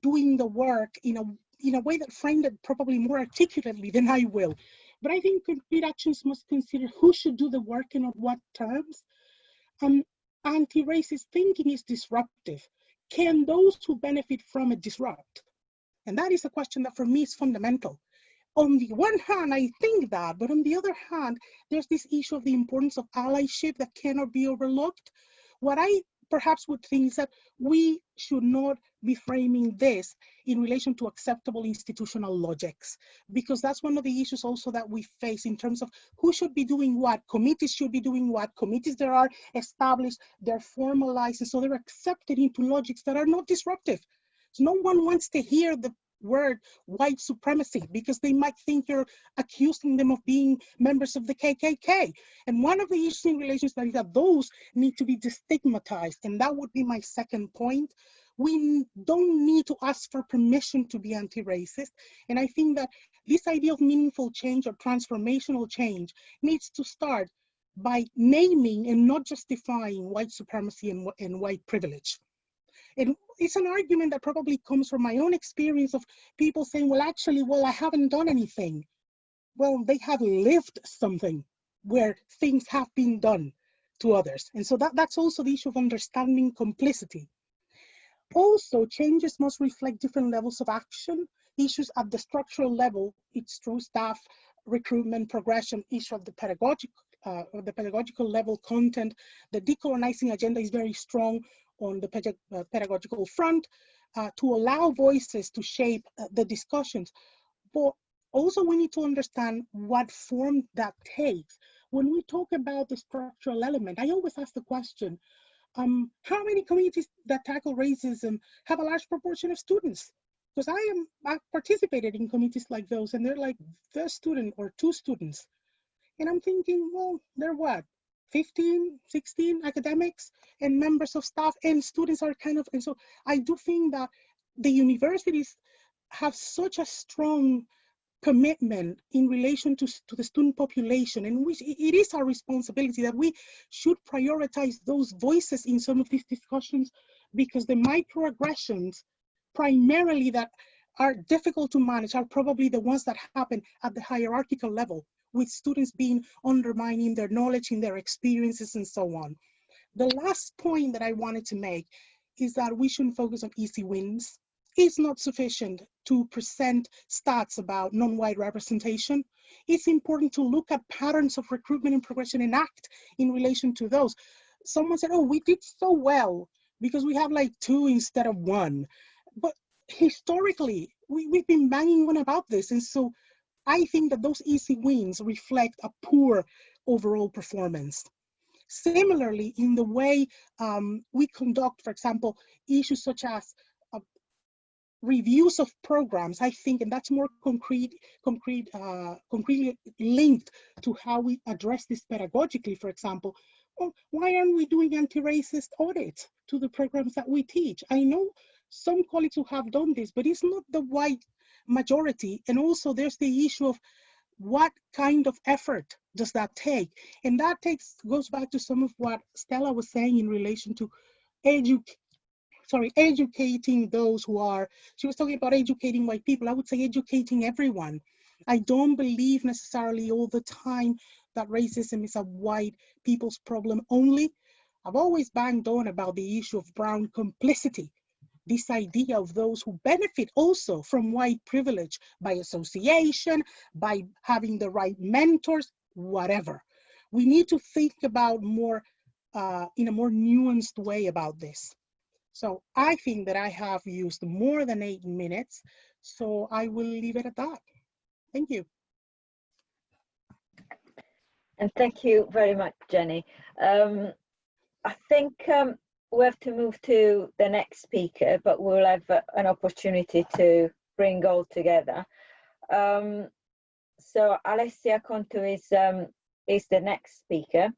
Speaker 5: doing the work in a way that framed it probably more articulately than I will. But I think concrete actions must consider who should do the work and on what terms. Anti-racist thinking is disruptive. Can those who benefit from it disrupt? And that is a question that for me is fundamental. On the one hand, I think that, but on the other hand, there's this issue of the importance of allyship that cannot be overlooked. What I perhaps would think is that we should not be framing this in relation to acceptable institutional logics, because that's one of the issues also that we face in terms of who should be doing what. Committees should be doing what. Committees that are established, they're formalized, and so they're accepted into logics that are not disruptive. So no one wants to hear the word white supremacy because they might think you're accusing them of being members of the KKK. And one of the issues in relation to that is that those need to be destigmatized. And that would be my second point. We don't need to ask for permission to be anti-racist. And I think that this idea of meaningful change or transformational change needs to start by naming and not justifying white supremacy and white privilege. And it's an argument that probably comes from my own experience of people saying, well, actually, I haven't done anything. Well, they have lived something where things have been done to others. And so that's also the issue of understanding complicity. Also, changes must reflect different levels of action. Issues at the structural level, it's true, staff, recruitment, progression, issue of the pedagogical level, content. The decolonizing agenda is very strong on the pedagogical front to allow voices to shape the discussions. But also we need to understand what form that takes. When we talk about the structural element, I always ask the question, how many communities that tackle racism have a large proportion of students? Because I've participated in communities like those and they're like the student or two students. And I'm thinking, well, they're what, 15, 16 academics and members of staff, and students are kind of, and so I do think that the universities have such a strong commitment in relation to the student population, and which it is our responsibility that we should prioritize those voices in some of these discussions, because the microaggressions primarily that are difficult to manage are probably the ones that happen at the hierarchical level, with students being undermining their knowledge in their experiences and so on. The last point that I wanted to make is that we shouldn't focus on easy wins. It's not sufficient to present stats about non-white representation. It's important to look at patterns of recruitment and progression and act in relation to those. Someone said, oh, we did so well because we have like 2 instead of 1. But historically, we've been banging on about this. And so I think that those easy wins reflect a poor overall performance. Similarly, in the way we conduct, for example, issues such as reviews of programs, I think, and that's more concretely linked to how we address this pedagogically, for example. Well, why aren't we doing anti-racist audits to the programs that we teach? I know some colleagues who have done this, but it's not the white majority. And also there's the issue of what kind of effort does that take? And that goes back to some of what Stella was saying in relation to educating those who are, she was talking about educating white people. I would say educating everyone. I don't believe necessarily all the time that racism is a white people's problem only. I've always banged on about the issue of brown complicity, this idea of those who benefit also from white privilege by association, by having the right mentors, whatever. We need to think about more, in a more nuanced way about this. So I think that I have used more than 8 minutes, so I will leave it at that. Thank you.
Speaker 1: And thank you very much, Jenny. I think we have to move to the next speaker, but we'll have an opportunity to bring all together. So Alessia Conto is the next speaker.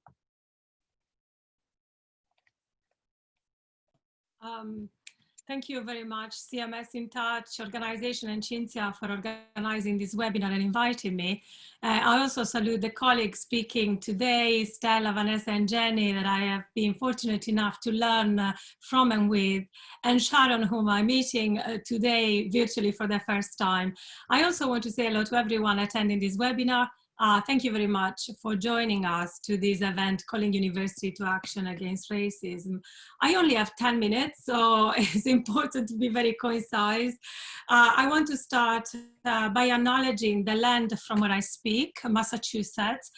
Speaker 6: Thank you very much, CMS In Touch organization and Cinzia for organizing this webinar and inviting me. I also salute the colleagues speaking today, Stella, Vanessa, and Jenny, that I have been fortunate enough to learn from and with, and Sharon, whom I'm meeting today virtually for the first time. I also want to say hello to everyone attending this webinar. Thank you very much for joining us to this event, Calling University to Action Against Racism. I only have 10 minutes, so it's important to be very concise. I want to start by acknowledging the land from where I speak, Massachusetts.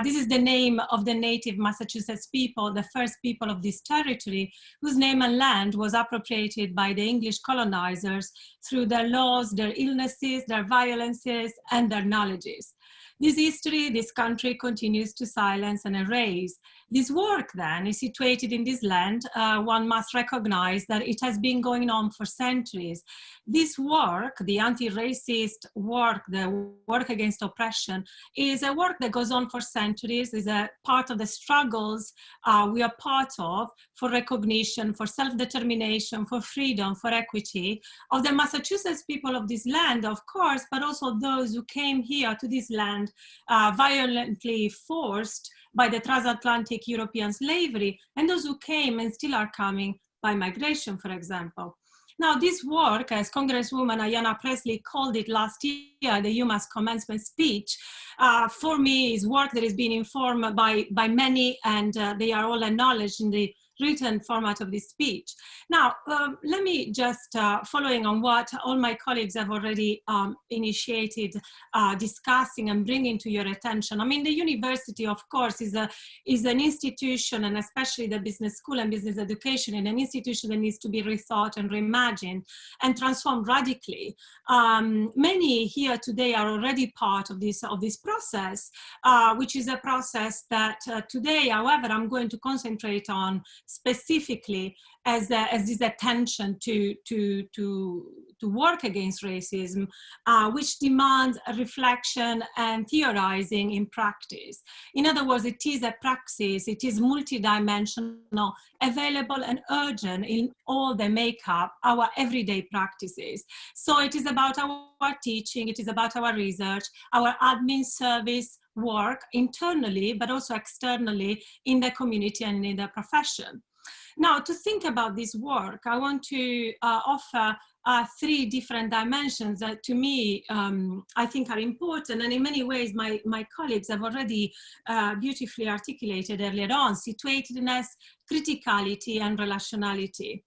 Speaker 6: This is the name of the native Massachusetts people, the first people of this territory, whose name and land was appropriated by the English colonizers through their laws, their illnesses, their violences, and their knowledges. This history, this country continues to silence and erase. This work then is situated in this land. One must recognize that it has been going on for centuries. This work, the anti-racist work, the work against oppression, is a work that goes on for centuries, is a part of the struggles we are part of for recognition, for self-determination, for freedom, for equity, of the Massachusetts people of this land, of course, but also those who came here to this land violently forced by the transatlantic European slavery, and those who came and still are coming by migration, for example. Now, this work, as Congresswoman Ayanna Pressley called it last year, the UMass commencement speech, for me is work that is being informed by many, and they are all acknowledged in the written format of this speech. Now, let me just, following on what all my colleagues have already initiated discussing and bringing to your attention. I mean, the university, of course, is an institution, and especially the business school and business education, and an institution that needs to be rethought and reimagined and transformed radically. Many here today are already part of this process, which is a process that today, however, I'm going to concentrate on specifically as this attention to work against racism, which demands a reflection and theorizing in practice. In other words, it is a praxis, it is multidimensional, available and urgent in all the makeup, our everyday practices. So it is about our teaching, it is about our research, our admin service work internally, but also externally in the community and in the profession. Now, to think about this work, I want to offer 3 different dimensions that to me, I think are important. And in many ways, my colleagues have already beautifully articulated earlier on: situatedness, criticality, and relationality.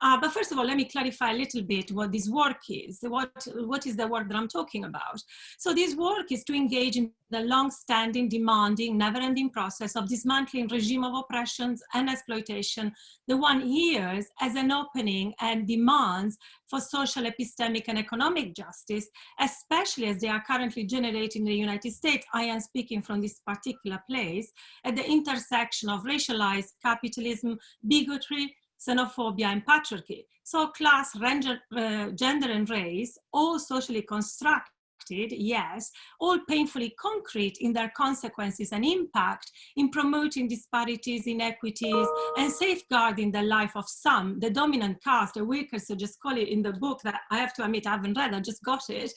Speaker 6: But first of all, let me clarify a little bit what this work is. What is the work that I'm talking about? So this work is to engage in the long-standing, demanding, never-ending process of dismantling regime of oppressions and exploitation, the one hears as an opening and demands for social, epistemic, and economic justice, especially as they are currently generated in the United States. I am speaking from this particular place, at the intersection of racialized capitalism, bigotry, xenophobia, and patriarchy. So class, gender, and race, all socially constructed, yes, all painfully concrete in their consequences and impact in promoting disparities, inequities, and safeguarding the life of some, the dominant caste, the weaker, so just call it in the book that I have to admit I haven't read, I just got it,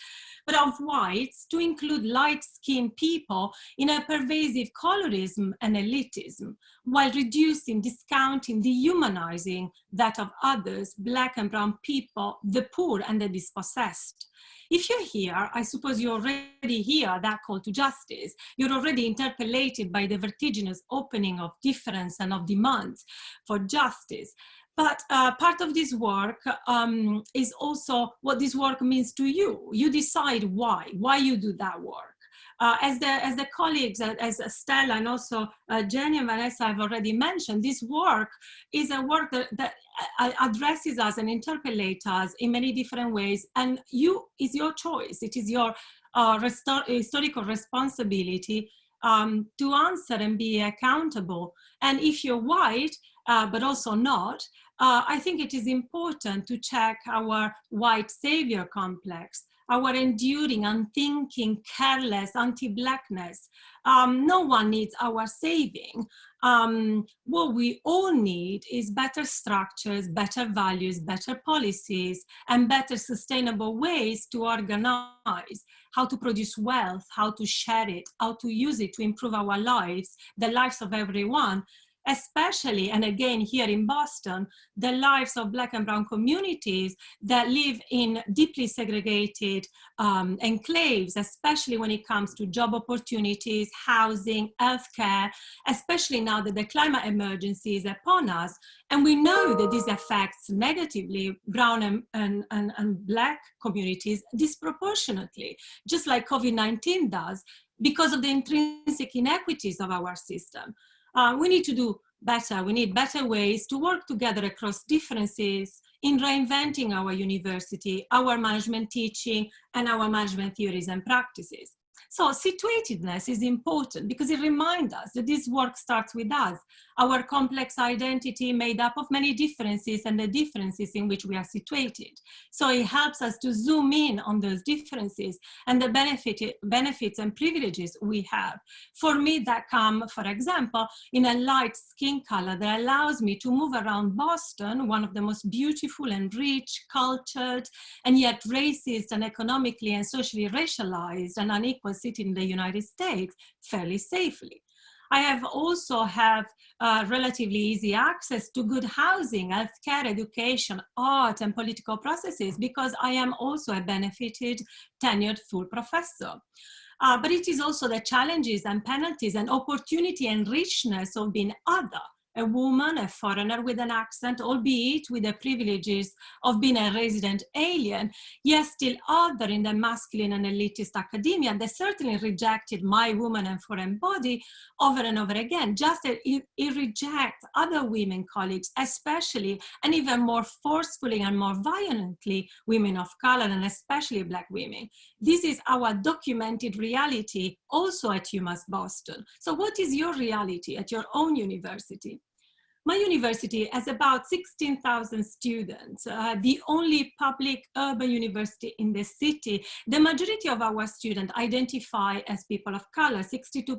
Speaker 6: but of whites, to include light-skinned people in a pervasive colorism and elitism, while reducing, discounting, dehumanizing that of others, Black and brown people, the poor and the dispossessed. If you're here, I suppose you already hear that call to justice. You're already interpellated by the vertiginous opening of difference and of demands for justice. But part of this work is also what this work means to you. You decide why you do that work. As the colleagues, as Stella and also Jenny and Vanessa have already mentioned, this work is a work that addresses us and interpellates us in many different ways, and is your choice. It is your historical responsibility to answer and be accountable. And if you're white, but also not, I think it is important to check our white savior complex, our enduring, unthinking, careless anti-Blackness. No one needs our saving. What we all need is better structures, better values, better policies, and better sustainable ways to organize, how to produce wealth, how to share it, how to use it to improve our lives, the lives of everyone, especially, and again here in Boston, the lives of Black and brown communities that live in deeply segregated enclaves, especially when it comes to job opportunities, housing, healthcare, especially now that the climate emergency is upon us. And we know that this affects negatively brown and Black communities disproportionately, just like COVID-19 does, because of the intrinsic inequities of our system. We need to do better. We need better ways to work together across differences in reinventing our university, our management teaching, and our management theories and practices. So situatedness is important because it reminds us that this work starts with us, our complex identity made up of many differences and the differences in which we are situated. So it helps us to zoom in on those differences and the benefits and privileges we have. For me, that come, for example, in a light skin color that allows me to move around Boston, one of the most beautiful and rich, cultured, and yet racist and economically and socially racialized and unequal city in the United States, fairly safely. I have also relatively easy access to good housing, healthcare, education, art, and political processes because I am also a benefited, tenured full professor. But it is also the challenges and penalties and opportunity and richness of being other, a woman, a foreigner with an accent, albeit with the privileges of being a resident alien, yet still other in the masculine and elitist academia that certainly rejected my woman and foreign body over and over again, just as it rejects other women colleagues, especially and even more forcefully and more violently women of color and especially Black women. This is our documented reality also at UMass Boston. So what is your reality at your own university? My university has about 16,000 students, the only public urban university in the city. The majority of our students identify as people of color, 62%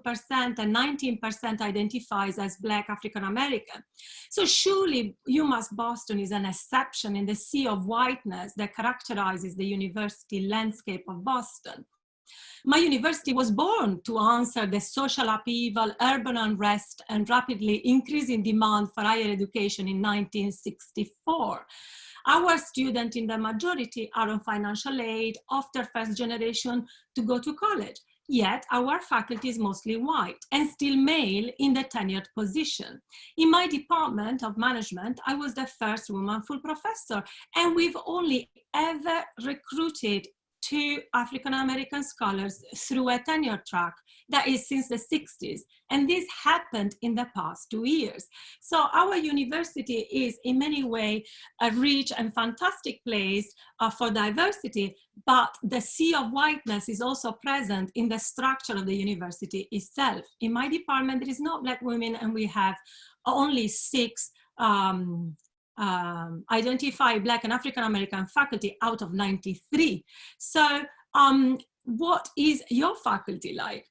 Speaker 6: and 19% identifies as Black African American. So surely UMass Boston is an exception in the sea of whiteness that characterizes the university landscape of Boston. My university was born to answer the social upheaval, urban unrest, and rapidly increasing demand for higher education in 1964. Our students in the majority are on financial aid after first generation to go to college. Yet our faculty is mostly white and still male in the tenured position. In my department of management, I was the first woman full professor, and we've only ever recruited 2 African-American scholars through a tenure track that is since the 60s. And this happened in the past 2 years. So our university is in many ways a rich and fantastic place for diversity, but the sea of whiteness is also present in the structure of the university itself. In my department, there is no Black women, and we have only 6 identify Black and African American faculty out of 93. So what is your faculty like?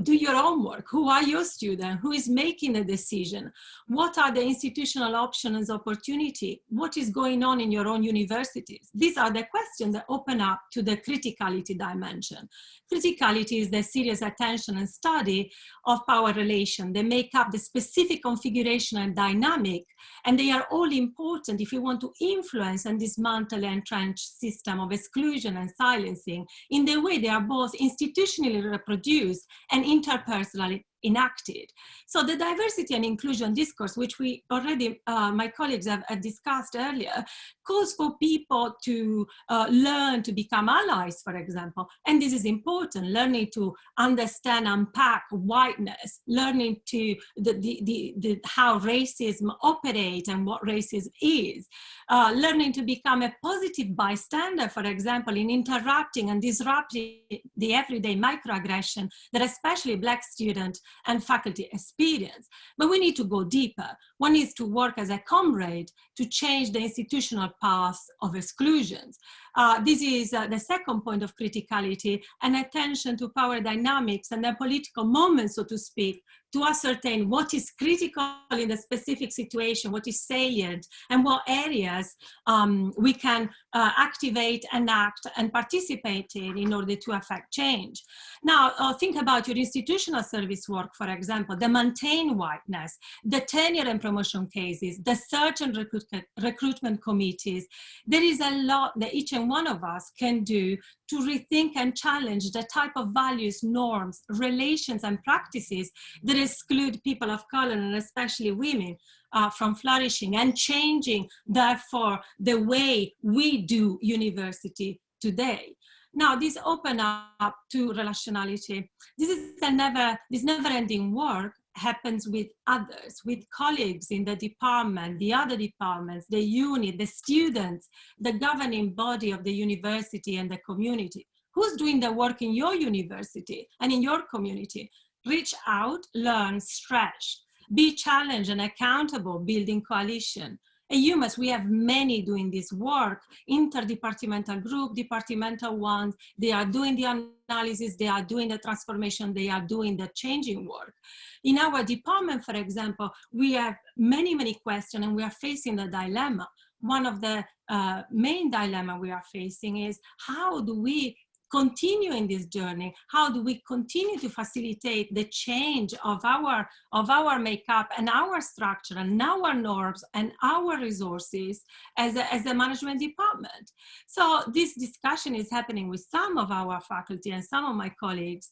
Speaker 6: Do your homework. Who are your students? Who is making the decision? What are the institutional options, opportunity? What is going on in your own universities? These are the questions that open up to the criticality dimension. Criticality is the serious attention and study of power relation. They make up the specific configuration and dynamic, and they are all important if you want to influence and dismantle an entrenched system of exclusion and silencing in the way they are both institutionally reproduced and interpersonally enacted. So the diversity and inclusion discourse, which we already, my colleagues have discussed earlier, calls for people to learn to become allies, for example. And this is important, learning to understand, unpack whiteness, learning to how racism operates and what racism is, learning to become a positive bystander, for example, in interrupting and disrupting the everyday microaggression that especially Black students and faculty experience. But we need to go deeper. One needs to work as a comrade to change the institutional path of exclusions. This is the second point of criticality, an attention to power dynamics and the political moment, so to speak, to ascertain what is critical in the specific situation, what is salient, and what areas we can activate and act and participate in order to affect change. Now, think about your institutional service work, for example, the maintain whiteness, the tenure and promotion cases, the search and recruitment committees. There is a lot that each and one of us can do to rethink and challenge the type of values, norms, relations, and practices that exclude people of color, and especially women, from flourishing and changing, therefore, the way we do university today. Now, this open up to relationality. This never-ending work happens with others, with colleagues in the department, the other departments, the unit, the students, the governing body of the university and the community. Who's doing the work in your university and in your community? Reach out, learn, stretch, be challenged and accountable, building coalition. At UMass, we have many doing this work, interdepartmental group, departmental ones. They are doing the analysis, they are doing the transformation, they are doing the changing work. In our department, for example, we have many, many questions, and we are facing the dilemma. One of the main dilemma we are facing is, how do we continue in this journey? How do we continue to facilitate the change of our makeup and our structure and our norms and our resources as a management department? So this discussion is happening with some of our faculty and some of my colleagues.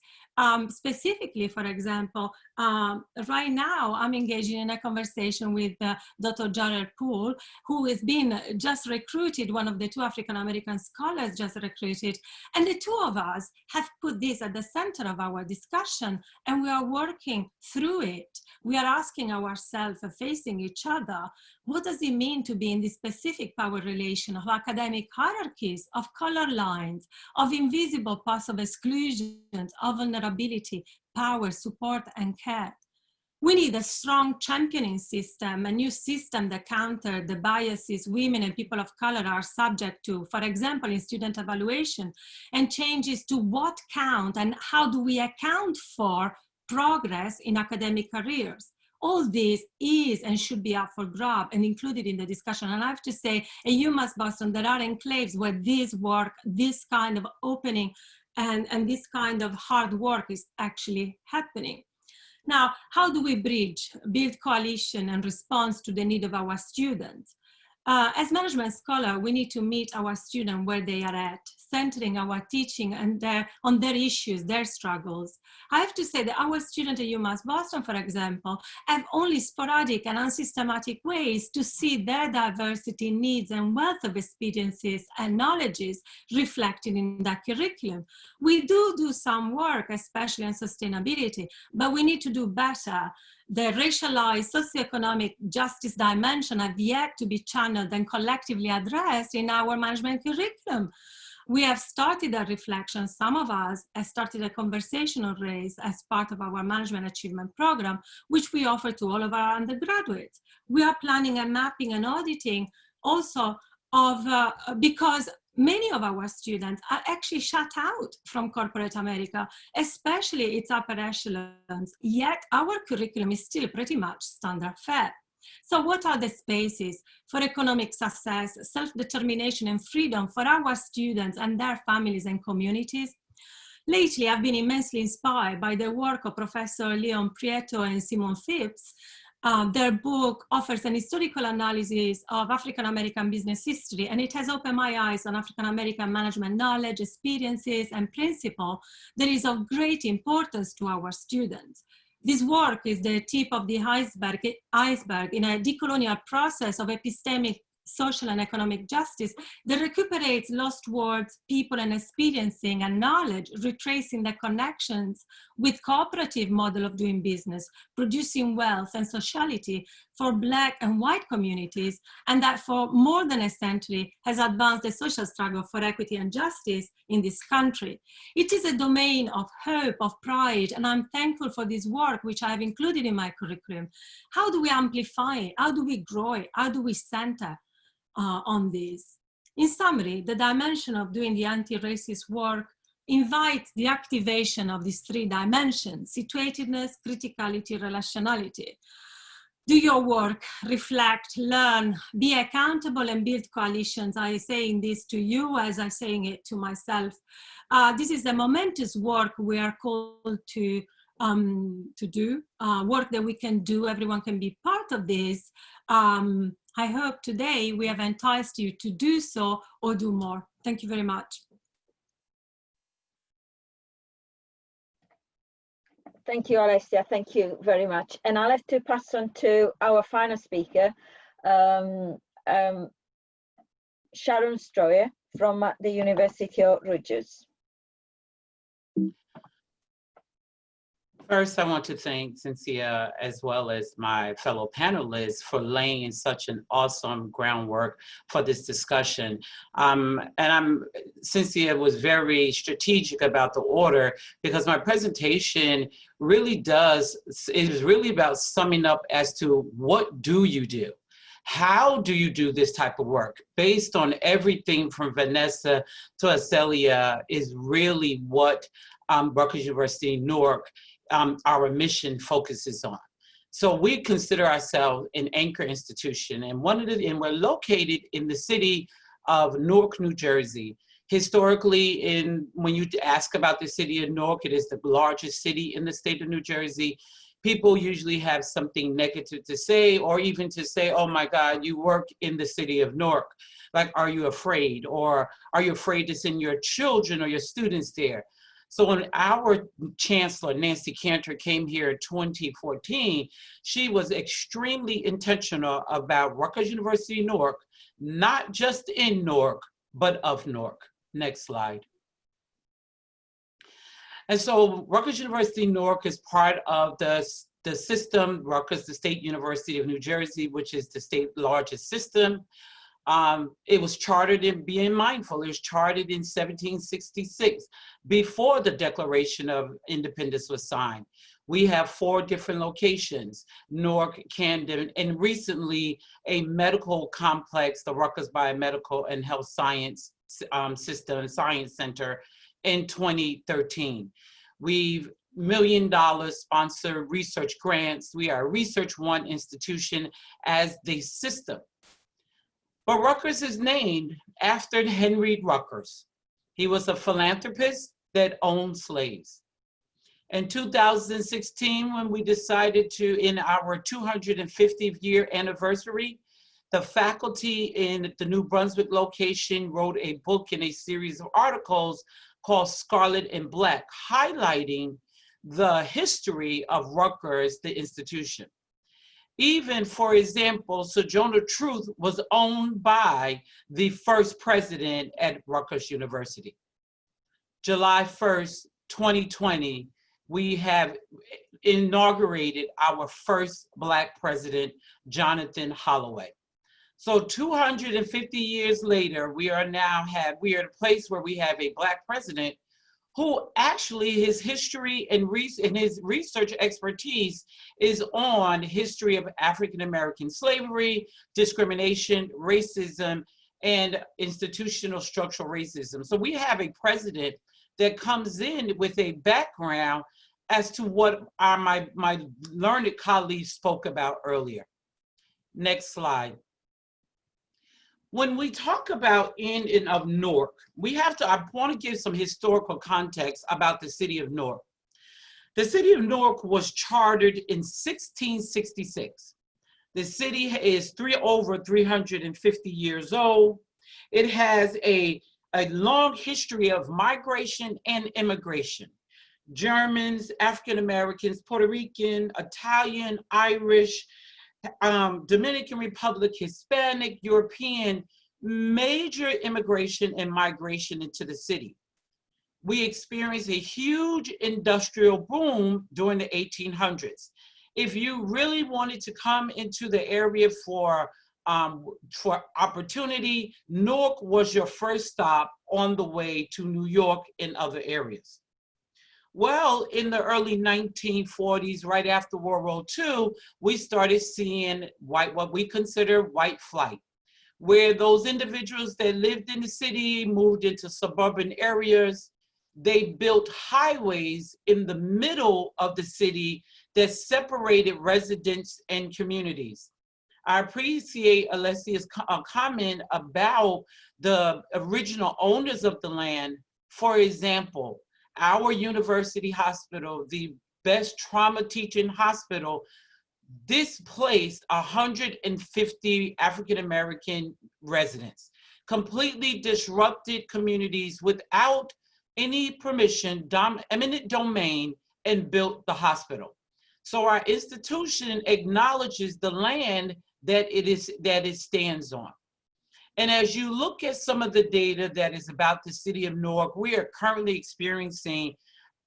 Speaker 6: Specifically, for example, right now I'm engaging in a conversation with Dr. Jared Poole, who has been just recruited, one of the 2 African-American scholars just recruited, and the 2 of us have put this at the center of our discussion, and we are working through it. We are asking ourselves, facing each other, what does it mean to be in this specific power relation of academic hierarchies, of color lines, of invisible paths of exclusions, of vulnerability, power, support, and care? We need a strong championing system, a new system that counters the biases women and people of color are subject to, for example, in student evaluation, and changes to what count and how do we account for progress in academic careers. All this is and should be up for grab and included in the discussion. And I have to say, at UMass Boston, there are enclaves where this work, this kind of opening and this kind of hard work is actually happening. Now, how do we build coalition and response to the need of our students? As management scholar, we need to meet our students where they are at, centering our teaching and on their issues, their struggles. I have to say that our students at UMass Boston, for example, have only sporadic and unsystematic ways to see their diversity, needs, and wealth of experiences and knowledges reflected in that curriculum. We do some work, especially on sustainability, but we need to do better. The racialized socioeconomic justice dimension have yet to be channeled and collectively addressed in our management curriculum. We have started a reflection, some of us have started a conversation on race as part of our management achievement program, which we offer to all of our undergraduates. We are planning a mapping and auditing also of, because many of our students are actually shut out from corporate America, especially its upper echelons, yet our curriculum is still pretty much standard fare. So what are the spaces for economic success, self-determination and freedom for our students and their families and communities? Lately, I've been immensely inspired by the work of Professor Leon Prieto and Simon Phipps. Their book offers an historical analysis of African-American business history, and it has opened my eyes on African-American management knowledge, experiences, and principle that is of great importance to our students. This work is the tip of the iceberg in a decolonial process of epistemic social and economic justice that recuperates lost words, people, and experiencing and knowledge, retracing the connections with cooperative model of doing business, producing wealth and sociality for Black and white communities, and that for more than a century has advanced the social struggle for equity and justice in this country. It is a domain of hope, of pride, and I'm thankful for this work, which I have included in my curriculum. How do we amplify it? How do we grow it? How do we center on this? In summary, the dimension of doing the anti-racist work invites the activation of these three dimensions: situatedness, criticality, relationality. Do your work, reflect, learn, be accountable, and build coalitions. I am saying this to you as I'm saying it to myself. This is the momentous work we are called to do, work that we can do. Everyone can be part of this. I hope today we have enticed you to do so or do more. Thank you very much.
Speaker 1: Thank you, Alessia. Thank you very much. And I'll have to pass on to our final speaker, Sharon Stroyer from the University of Rutgers.
Speaker 7: First, I want to thank Cynthia as well as my fellow panelists for laying such an awesome groundwork for this discussion. Cynthia was very strategic about the order, because my presentation really is really about summing up as to what do you do? How do you do this type of work? Based on everything from Vanessa to Acelia is really what Rutgers University Newark, our mission focuses on. So we consider ourselves an anchor institution, and we're located in the city of Newark, New Jersey. Historically, when you ask about the city of Newark, it is the largest city in the state of New Jersey. People usually have something negative to say, or even to say, oh my God, you work in the city of Newark. Like, are you afraid? Or are you afraid to send your children or your students there? So when our chancellor, Nancy Cantor, came here in 2014, she was extremely intentional about Rutgers University Newark, not just in Newark, but of Newark. Next slide. And so Rutgers University Newark is part of the system, Rutgers, the State University of New Jersey, which is the state's largest system. It was chartered in, being mindful, it was chartered in 1766, before the Declaration of Independence was signed. We have 4 different locations: Newark, Camden, and recently a medical complex, the Rutgers Biomedical and Health Science System Science Center, in 2013. We've $1 million sponsored research grants. We are a Research One institution as the system. But Rutgers is named after Henry Rutgers. He was a philanthropist that owned slaves. In 2016, when we decided to, in our 250th year anniversary, the faculty in the New Brunswick location wrote a book and a series of articles called Scarlet and Black, highlighting the history of Rutgers, the institution. Even, for example, Sojourner Truth was owned by the first president at Rutgers University. July 1st, 2020, we have inaugurated our first Black president, Jonathan Holloway. So 250 years later, we are at a place where we have a Black president who actually his history and his research expertise is on history of African-American slavery, discrimination, racism, and institutional structural racism. So we have a president that comes in with a background as to what my learned colleagues spoke about earlier. Next slide. When we talk about in and of Newark, I want to give some historical context about the city of Newark. The city of Newark was chartered in 1666. The city is over 350 years old. It has a long history of migration and immigration. Germans, African Americans, Puerto Rican, Italian, Irish, Dominican Republic, Hispanic, European, major immigration and migration into the city. We experienced a huge industrial boom during the 1800s. If you really wanted to come into the area for opportunity, Newark was your first stop on the way to New York and other areas. Well, in the early 1940s, right after World War II, we started seeing what we consider white flight, where those individuals that lived in the city moved into suburban areas. They built highways in the middle of the city that separated residents and communities. I appreciate Alessia's comment about the original owners of the land. For example, our university hospital, the best trauma teaching hospital, displaced 150 African-American residents, completely disrupted communities without any permission, eminent domain, and built the hospital. So our institution acknowledges the land that it stands on. And as you look at some of the data that is about the city of Newark, we are currently experiencing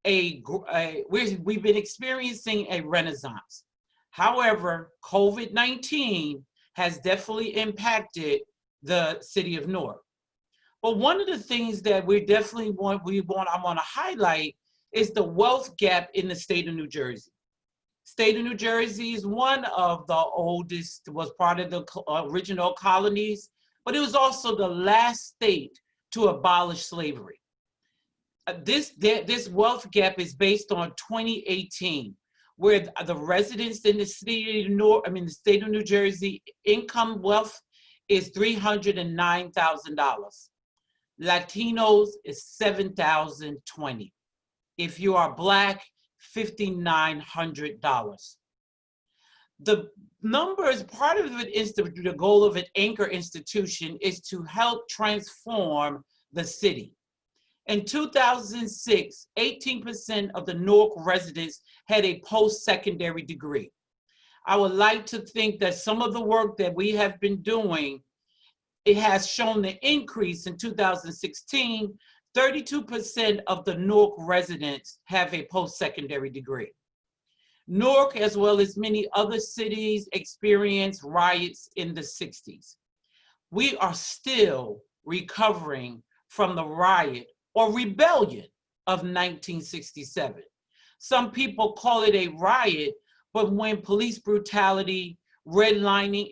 Speaker 7: we've been experiencing a renaissance. However, COVID-19 has definitely impacted the city of Newark. But one of the things that I want to highlight is the wealth gap in the state of New Jersey. State of New Jersey is one of the oldest, was part of the original colonies, but it was also the last state to abolish slavery. This wealth gap is based on 2018, where the residents in the state of New Jersey income wealth is $309,000. Latinos is $7,020. If you are Black, $5,900. The numbers, part of it is the goal of an anchor institution is to help transform the city. In 2006, 18% of the Newark residents had a post-secondary degree. I would like to think that some of the work that we have been doing, it has shown the increase in 2016, 32% of the Newark residents have a post-secondary degree. Newark, as well as many other cities, experienced riots in the 60s. We are still recovering from the riot or rebellion of 1967. Some people call it a riot, but when police brutality, redlining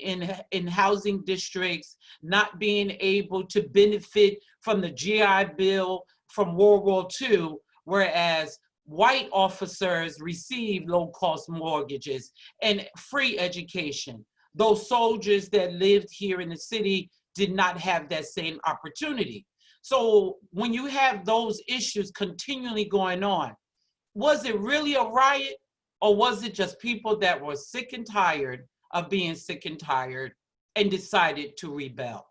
Speaker 7: in housing districts, not being able to benefit from the GI Bill from World War II, whereas white officers received low-cost mortgages and free education. Those soldiers that lived here in the city did not have that same opportunity. So when you have those issues continually going on, was it really a riot, or was it just people that were sick and tired of being sick and tired and decided to rebel?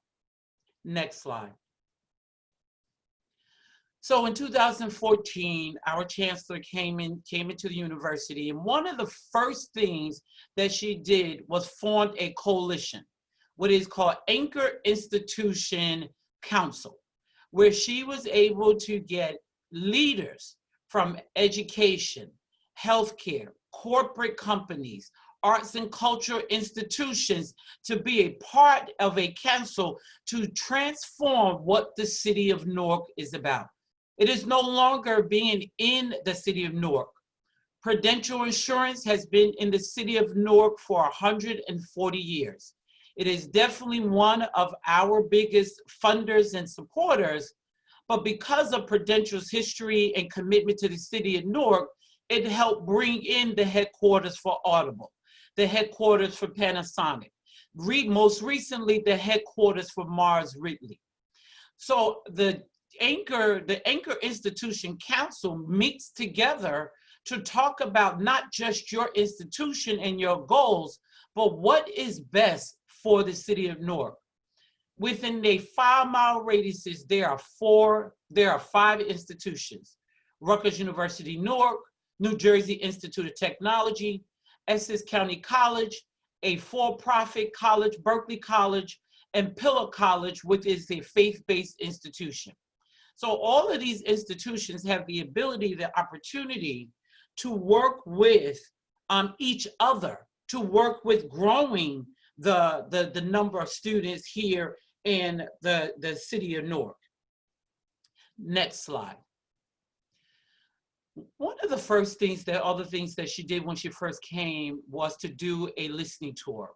Speaker 7: Next slide. So in 2014, our chancellor came into the university, and one of the first things that she did was formed a coalition, what is called Anchor Institution Council, where she was able to get leaders from education, healthcare, corporate companies, arts and cultural institutions to be a part of a council to transform what the city of Newark is about. It is no longer being in the city of Newark. Prudential Insurance has been in the city of Newark for 140 years. It is definitely one of our biggest funders and supporters, but because of Prudential's history and commitment to the city of Newark, it helped bring in the headquarters for Audible, the headquarters for Panasonic, most recently the headquarters for Mars Wrigley. So the Anchor Institution Council meets together to talk about not just your institution and your goals, but what is best for the city of Newark. Within a 5-mile radius, there are 5 institutions: Rutgers University Newark, New Jersey Institute of Technology, Essex County College, a for-profit college, Berkeley College, and Pillar College, which is a faith-based institution. So all of these institutions have the ability, the opportunity to work with each other, to work with growing the number of students here in the city of Newark. Next slide. One of the first things, other things that she did when she first came was to do a listening tour,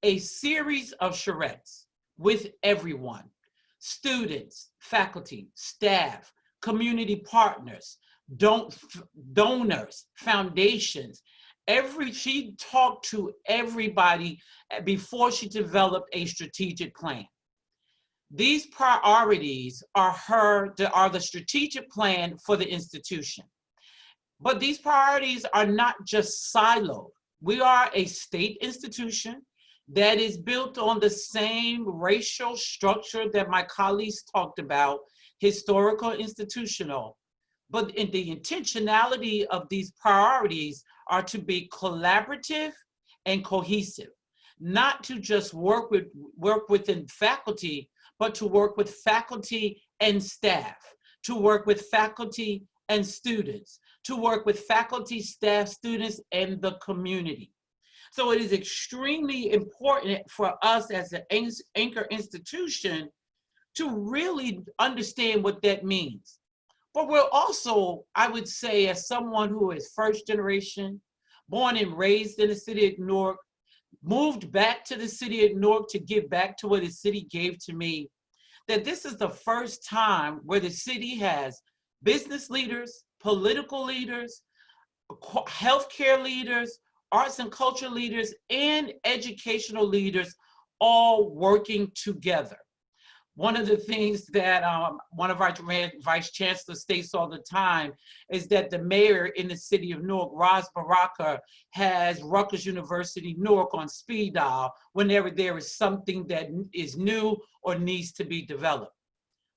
Speaker 7: a series of charrettes with everyone: students, faculty, staff, community partners, donors, foundations. She talked to everybody before she developed a strategic plan. These priorities are the strategic plan for the institution. But these priorities are not just siloed. We are a state institution that is built on the same racial structure that my colleagues talked about, historical, institutional. But in the intentionality of these priorities are to be collaborative and cohesive, not to just work within faculty, but to work with faculty and staff, to work with faculty and students, to work with faculty, staff, students, and the community. So it is extremely important for us as an anchor institution to really understand what that means. But we're also, I would say, as someone who is first generation, born and raised in the city of Newark, moved back to the city of Newark to give back to what the city gave to me, that this is the first time where the city has business leaders, political leaders, healthcare leaders, arts and culture leaders, and educational leaders all working together. One of the things that one of our vice chancellors states all the time is that the mayor in the city of Newark, Ras Baraka, has Rutgers University Newark on speed dial whenever there is something that is new or needs to be developed.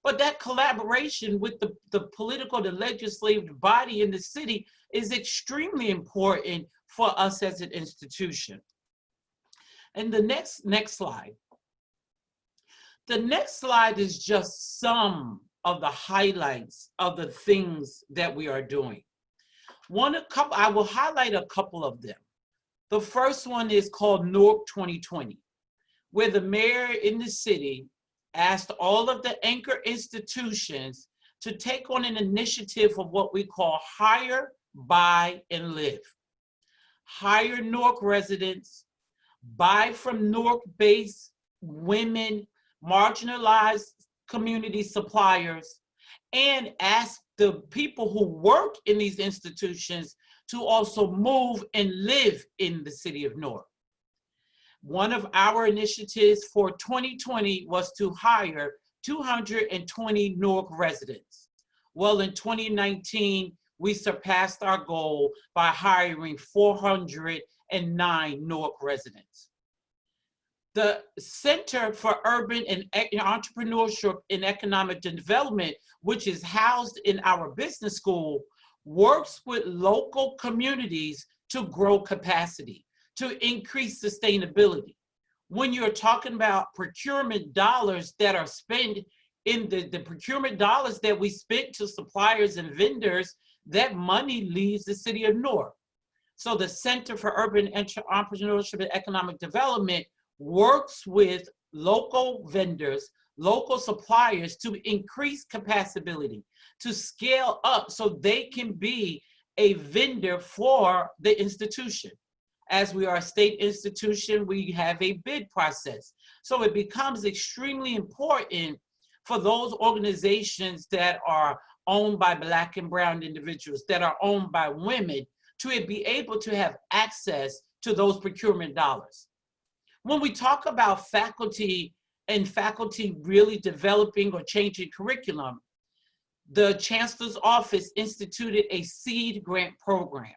Speaker 7: But that collaboration with the political, the legislative body in the city is extremely important for us as an institution. And the next slide. The next slide is just some of the highlights of the things that we are doing. I will highlight a couple of them. The first one is called Newark 2020, where the mayor in the city asked all of the anchor institutions to take on an initiative of what we call higher buy, and live. Hire Newark residents, buy from Newark-based women, marginalized community suppliers, and ask the people who work in these institutions to also move and live in the city of Newark. One of our initiatives for 2020 was to hire 220 Newark residents. Well, in 2019, we surpassed our goal by hiring 409 Newark residents. The Center for Urban and Entrepreneurship and Economic Development, which is housed in our business school, works with local communities to grow capacity, to increase sustainability. When you're talking about procurement dollars that are spent in the procurement dollars that we spent to suppliers and vendors, that money leaves the city of Newark. So the Center for Urban Entrepreneurship and Economic Development works with local vendors, local suppliers to increase capacity, to scale up so they can be a vendor for the institution. As we are a state institution, we have a bid process. So it becomes extremely important for those organizations that are owned by Black and Brown individuals, that are owned by women, to be able to have access to those procurement dollars. When we talk about faculty and faculty really developing or changing curriculum, the Chancellor's Office instituted a seed grant program,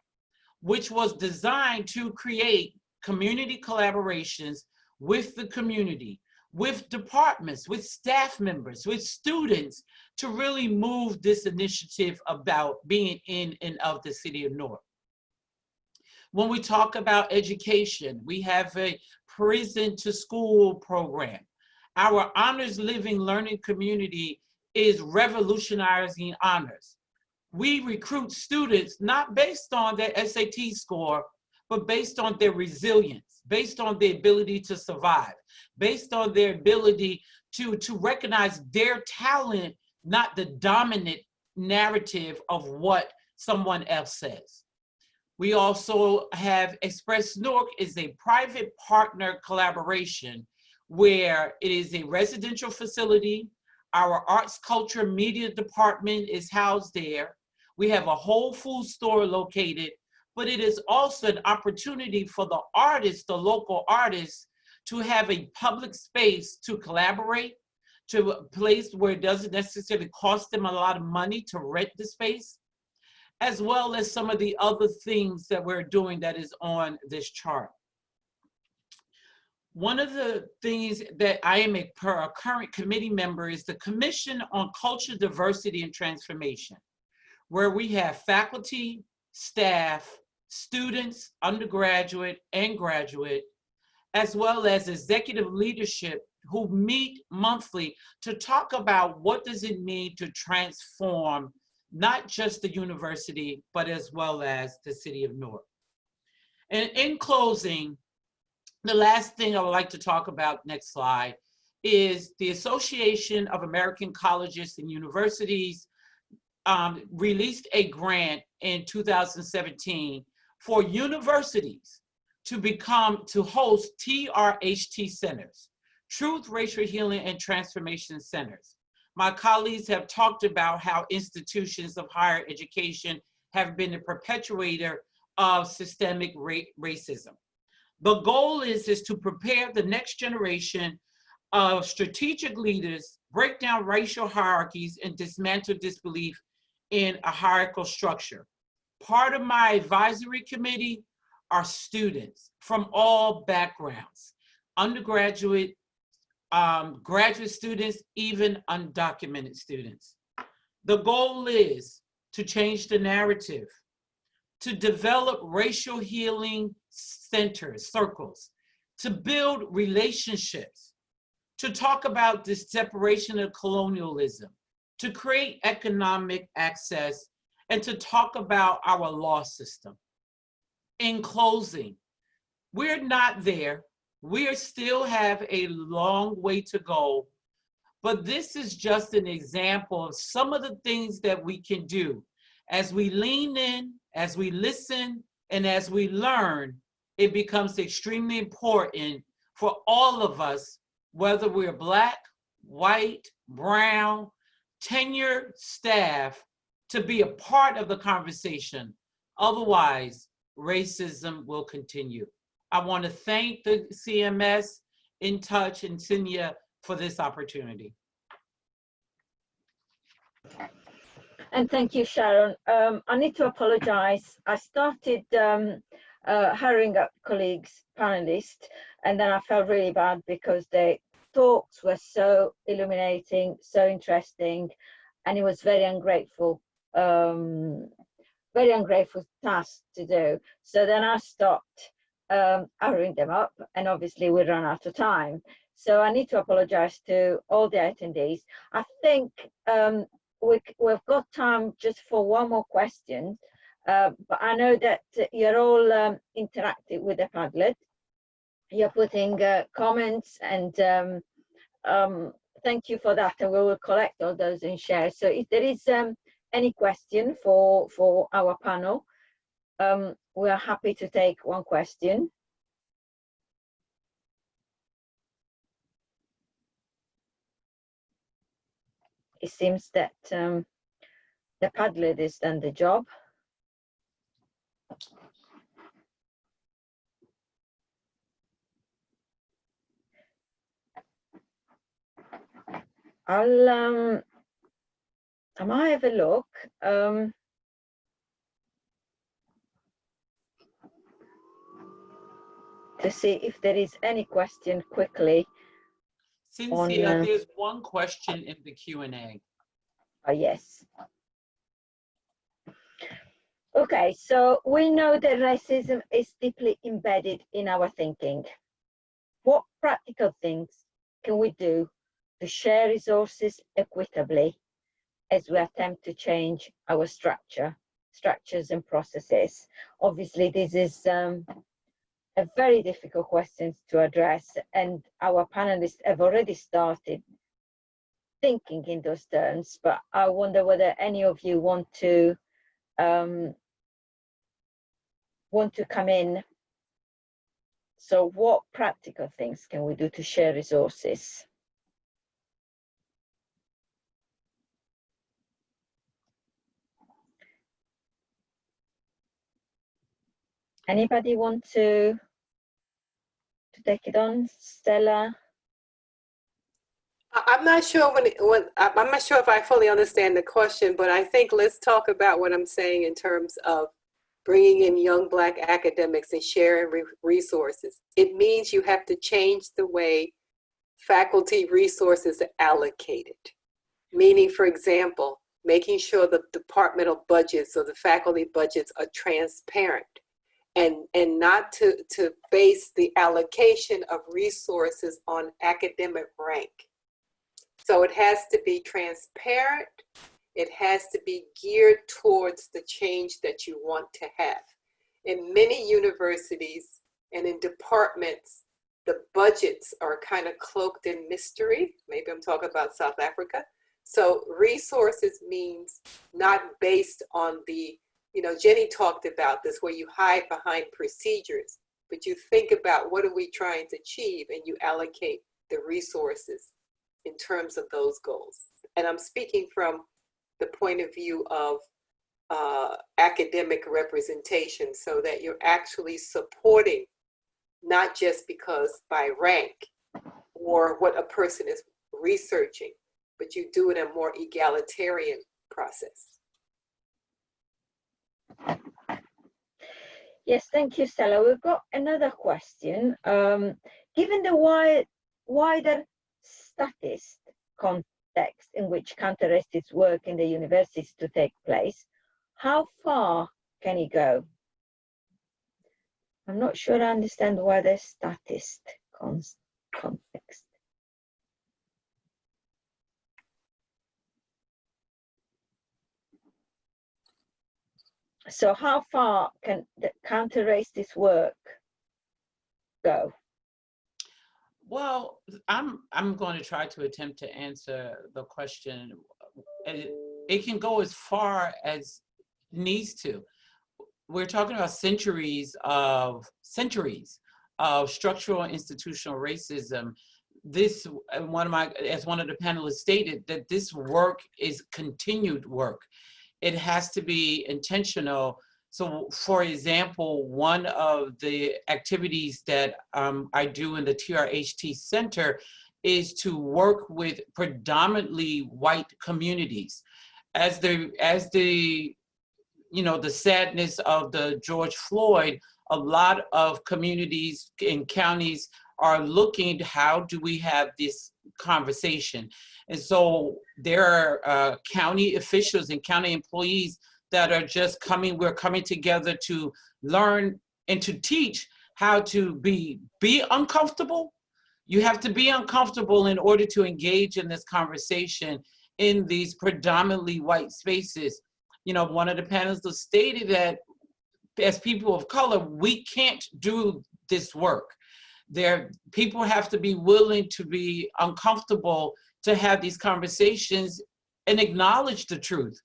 Speaker 7: which was designed to create community collaborations with the community, with departments, with staff members, with students, to really move this initiative about being in and of the city of Newark. When we talk about education, we have a prison to school program. Our honors living learning community is revolutionizing honors. We recruit students not based on their SAT score, but based on their resilience, based on their ability to survive, based on their ability to recognize their talent, not the dominant narrative of what someone else says. We also have Express Newark is a private partner collaboration where it is a residential facility. Our arts, culture, media department is housed there. We have a Whole Foods store located, but it is also an opportunity for the artists, the local artists, to have a public space to collaborate, to a place where it doesn't necessarily cost them a lot of money to rent the space, as well as some of the other things that we're doing that is on this chart. One of the things that I am a current committee member is the Commission on Culture, Diversity, and Transformation, where we have faculty, staff, students, undergraduate and graduate, as well as executive leadership who meet monthly to talk about what does it mean to transform not just the university, but as well as the city of Newark. And in closing, the last thing I would like to talk about, next slide, is the Association of American Colleges and Universities released a grant in 2017 for universities to host TRHT centers, Truth, Racial Healing, and Transformation Centers. My colleagues have talked about how institutions of higher education have been a perpetuator of systemic racism. The goal is to prepare the next generation of strategic leaders, break down racial hierarchies, and dismantle disbelief in a hierarchical structure. Part of my advisory committee are students from all backgrounds, undergraduate, graduate students, even undocumented students. The goal is to change the narrative, to develop racial healing centers, circles, to build relationships, to talk about the separation of colonialism, to create economic access, and to talk about our law system. In closing, we're not there. We still have a long way to go, but this is just an example of some of the things that we can do as we lean in, As we listen and as we learn, it becomes extremely important for all of us, whether we're Black, white, brown, tenured staff, to be a part of the conversation. Otherwise, racism will continue. I want to thank the CMS, In Touch, and Cynthia for this opportunity.
Speaker 1: And thank you, Sharon. I need to apologize. I started hiring up colleagues, panelists, and then I felt really bad because the talks were so illuminating, so interesting, and it was very ungrateful task to do. So then I stopped hiring them up, and obviously we ran out of time. So I need to apologize to all the attendees. I think we've got time just for one more question, but I know that you're all interactive with the Padlet. You're putting comments, and thank you for that, and we will collect all those and share. So if there is any question for our panel, we are happy to take one question. It seems that the Padlet has done the job. I might have a look. To see if there is any question quickly.
Speaker 7: Cynthia, there's one question in the Q&A.
Speaker 1: Oh, yes. Okay, so we know that racism is deeply embedded in our thinking. What practical things can we do to share resources equitably as we attempt to change our structures and processes? Obviously, this is a very difficult question to address, and our panelists have already started thinking in those terms, but I wonder whether any of you want to come in. So what practical things can we do to share resources? Anybody want to take it on, Stella?
Speaker 3: I'm not sure I'm not sure if I fully understand the question, but I think let's talk about what I'm saying in terms of bringing in young Black academics and sharing resources. It means you have to change the way faculty resources are allocated. Meaning, for example, making sure the departmental budgets or the faculty budgets are transparent, and not to base the allocation of resources on academic rank. So it has to be transparent. It has to be geared towards the change that you want to have. In many universities and in departments, the budgets are kind of cloaked in mystery. Maybe I'm talking about South Africa. So resources means not based on the, Jenny talked about this, where you hide behind procedures, but you think about what are we trying to achieve, and you allocate the resources in terms of those goals. And I'm speaking from the point of view of academic representation, so that you're actually supporting, not just because by rank or what a person is researching, but you do it in a more egalitarian process.
Speaker 1: Yes, thank you, Stella. We've got another question. Given the wider statist context in which counter-racist work in the universities to take place, how far can it go? I'm not sure I understand why the statist context. So how far can the counter-racist work go?
Speaker 7: Well, I'm going to try to attempt to answer the question. It can go as far as it needs to. we're talking about centuries of structural and institutional racism. This, as one of the panelists stated, that this work is continued work. It has to be intentional. So, for example, one of the activities that I do in the TRHT Center is to work with predominantly white communities. As the you know, the sadness of the George Floyd, a lot of communities and counties are looking, how do we have this conversation? And so there are county officials and county employees that are just we're coming together to learn and to teach how to be uncomfortable. You have to be uncomfortable in order to engage in this conversation in these predominantly white spaces. You know, one of the panelists stated that as people of color, we can't do this work. People have to be willing to be uncomfortable to have these conversations and acknowledge the truth.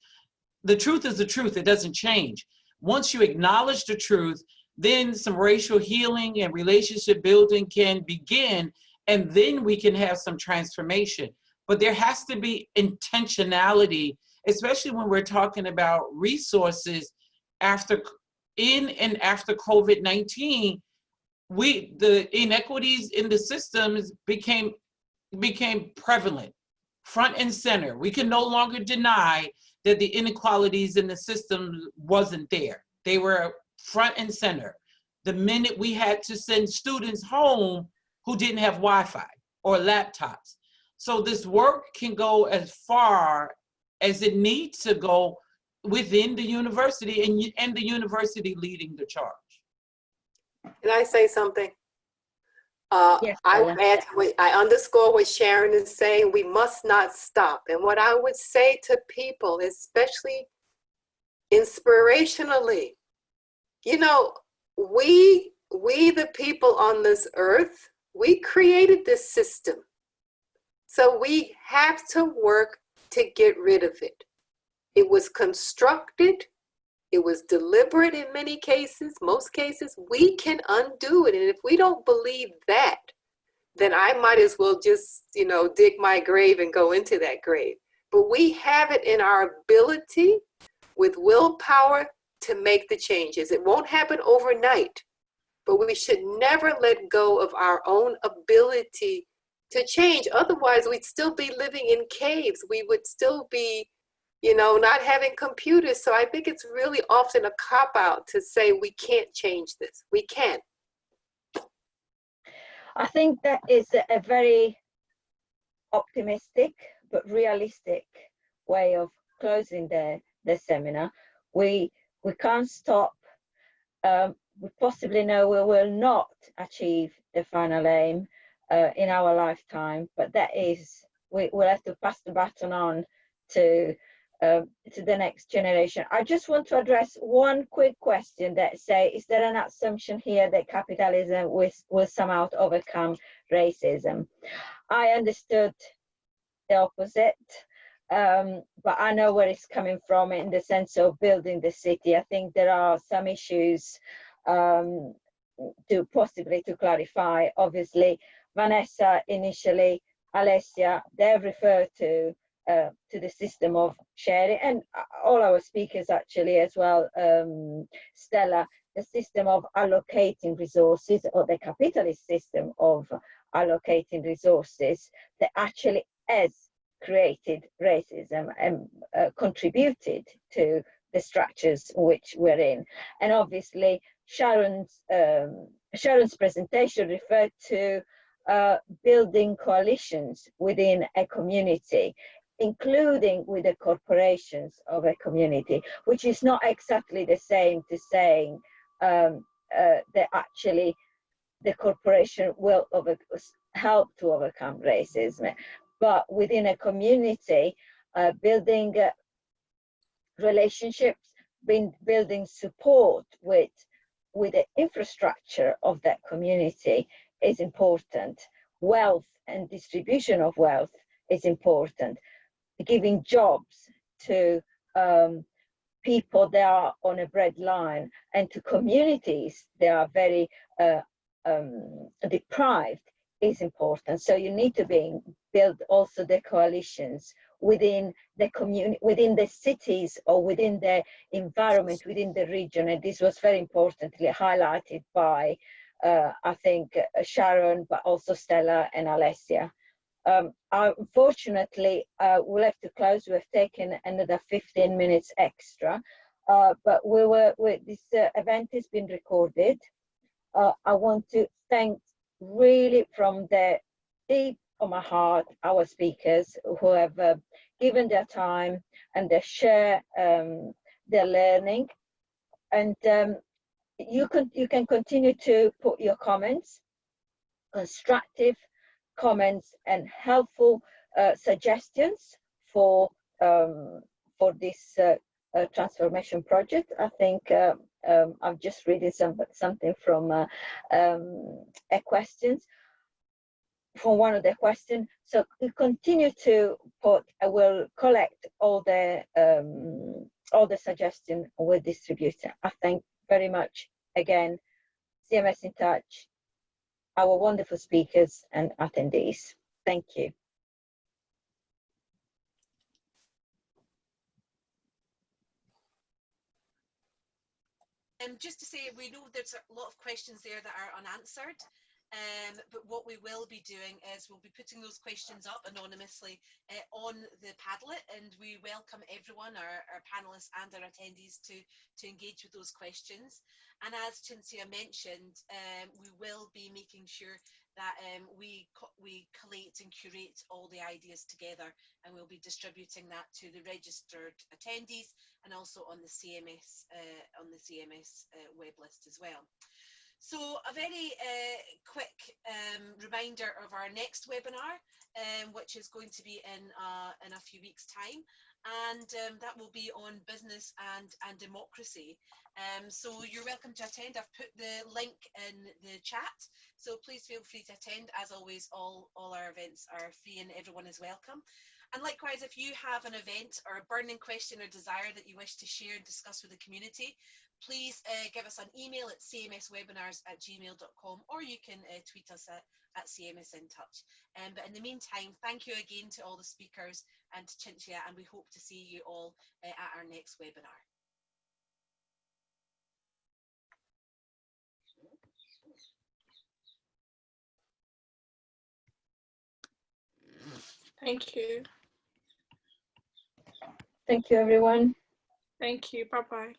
Speaker 7: The truth is the truth, it doesn't change. Once you acknowledge the truth, then some racial healing and relationship building can begin, and then we can have some transformation. But there has to be intentionality, especially when we're talking about resources after COVID-19. The inequities in the systems became prevalent, front and center. We can no longer deny that the inequalities in the system wasn't there. They were front and center. The minute we had to send students home who didn't have Wi-Fi or laptops. So this work can go as far as it needs to go within the university, and the university leading the charge.
Speaker 3: Can I say something?
Speaker 1: Yes,
Speaker 3: I would add, I underscore what Sharon is saying. We must not stop. And what I would say to people, especially inspirationally, you know, we the people on this earth, we created this system. So we have to work to get rid of it. It was constructed. It was deliberate in many cases, most cases. We can undo it. And if we don't believe that, then I might as well just, you know, dig my grave and go into that grave. But we have it in our ability with willpower to make the changes. It won't happen overnight, but we should never let go of our own ability to change. Otherwise, we'd still be living in caves. We would still be, you know, not having computers. So I think it's really often a cop-out to say we can't change this. We can't.
Speaker 1: I think that is a very optimistic but realistic way of closing the seminar. We can't stop. We possibly know we will not achieve the final aim in our lifetime, but that is, we'll have to pass the baton on to the next generation. I just want to address one quick question that say, is there an assumption here that capitalism will somehow overcome racism? I understood the opposite, but I know where it's coming from in the sense of building the city. I think there are some issues to clarify. Obviously, Vanessa initially, Alessia, they've referred to the system of sharing, and all our speakers actually as well, Stella, the system of allocating resources, or the capitalist system of allocating resources that actually has created racism and contributed to the structures which we're in. And obviously Sharon's presentation referred to building coalitions within a community, including with the corporations of a community, which is not exactly the same to saying that actually the corporation will help to overcome racism. But within a community, building relationships, building support with the infrastructure of that community is important. Wealth and distribution of wealth is important. Giving jobs to people that are on a breadline and to communities that are very deprived is important. So you need to build also the coalitions within the community, within the cities, or within the environment, within the region. And this was very importantly highlighted by, I think, Sharon, but also Stella and Alessia. Unfortunately, we'll have to close. We've taken another 15 minutes extra, but this event has been recorded. I want to thank really from the deep of my heart our speakers who have given their time and they share their learning. And you can continue to put your comments, constructive comments and helpful suggestions for this transformation project. I think I'm just reading something from a questions, from one of the questions. So we continue to put, I will collect all the suggestions we'll distribute. I thank very much again CMS in Touch, our wonderful speakers and attendees. Thank you.
Speaker 4: Just to say, we know there's a lot of questions there that are unanswered, but what we will be doing is we'll be putting those questions up anonymously on the Padlet, and we welcome everyone, our panelists and our attendees, to engage with those questions. And as Cinzia mentioned, we will be making sure that we collate and curate all the ideas together, and we'll be distributing that to the registered attendees and also on the CMS web list as well. So a very quick reminder of our next webinar, which is going to be in a few weeks' time, and that will be on business and democracy. So you're welcome to attend. I've put the link in the chat, so please feel free to attend. As always, all our events are free and everyone is welcome. And likewise, if you have an event or a burning question or desire that you wish to share and discuss with the community, please give us an email at cmswebinars@gmail.com, or you can tweet us at CMS in Touch. But in the meantime, thank you again to all the speakers and to Cinzia, and we hope to see you all at our next webinar.
Speaker 2: Thank you.
Speaker 1: Thank you, everyone.
Speaker 2: Thank you. Bye-bye.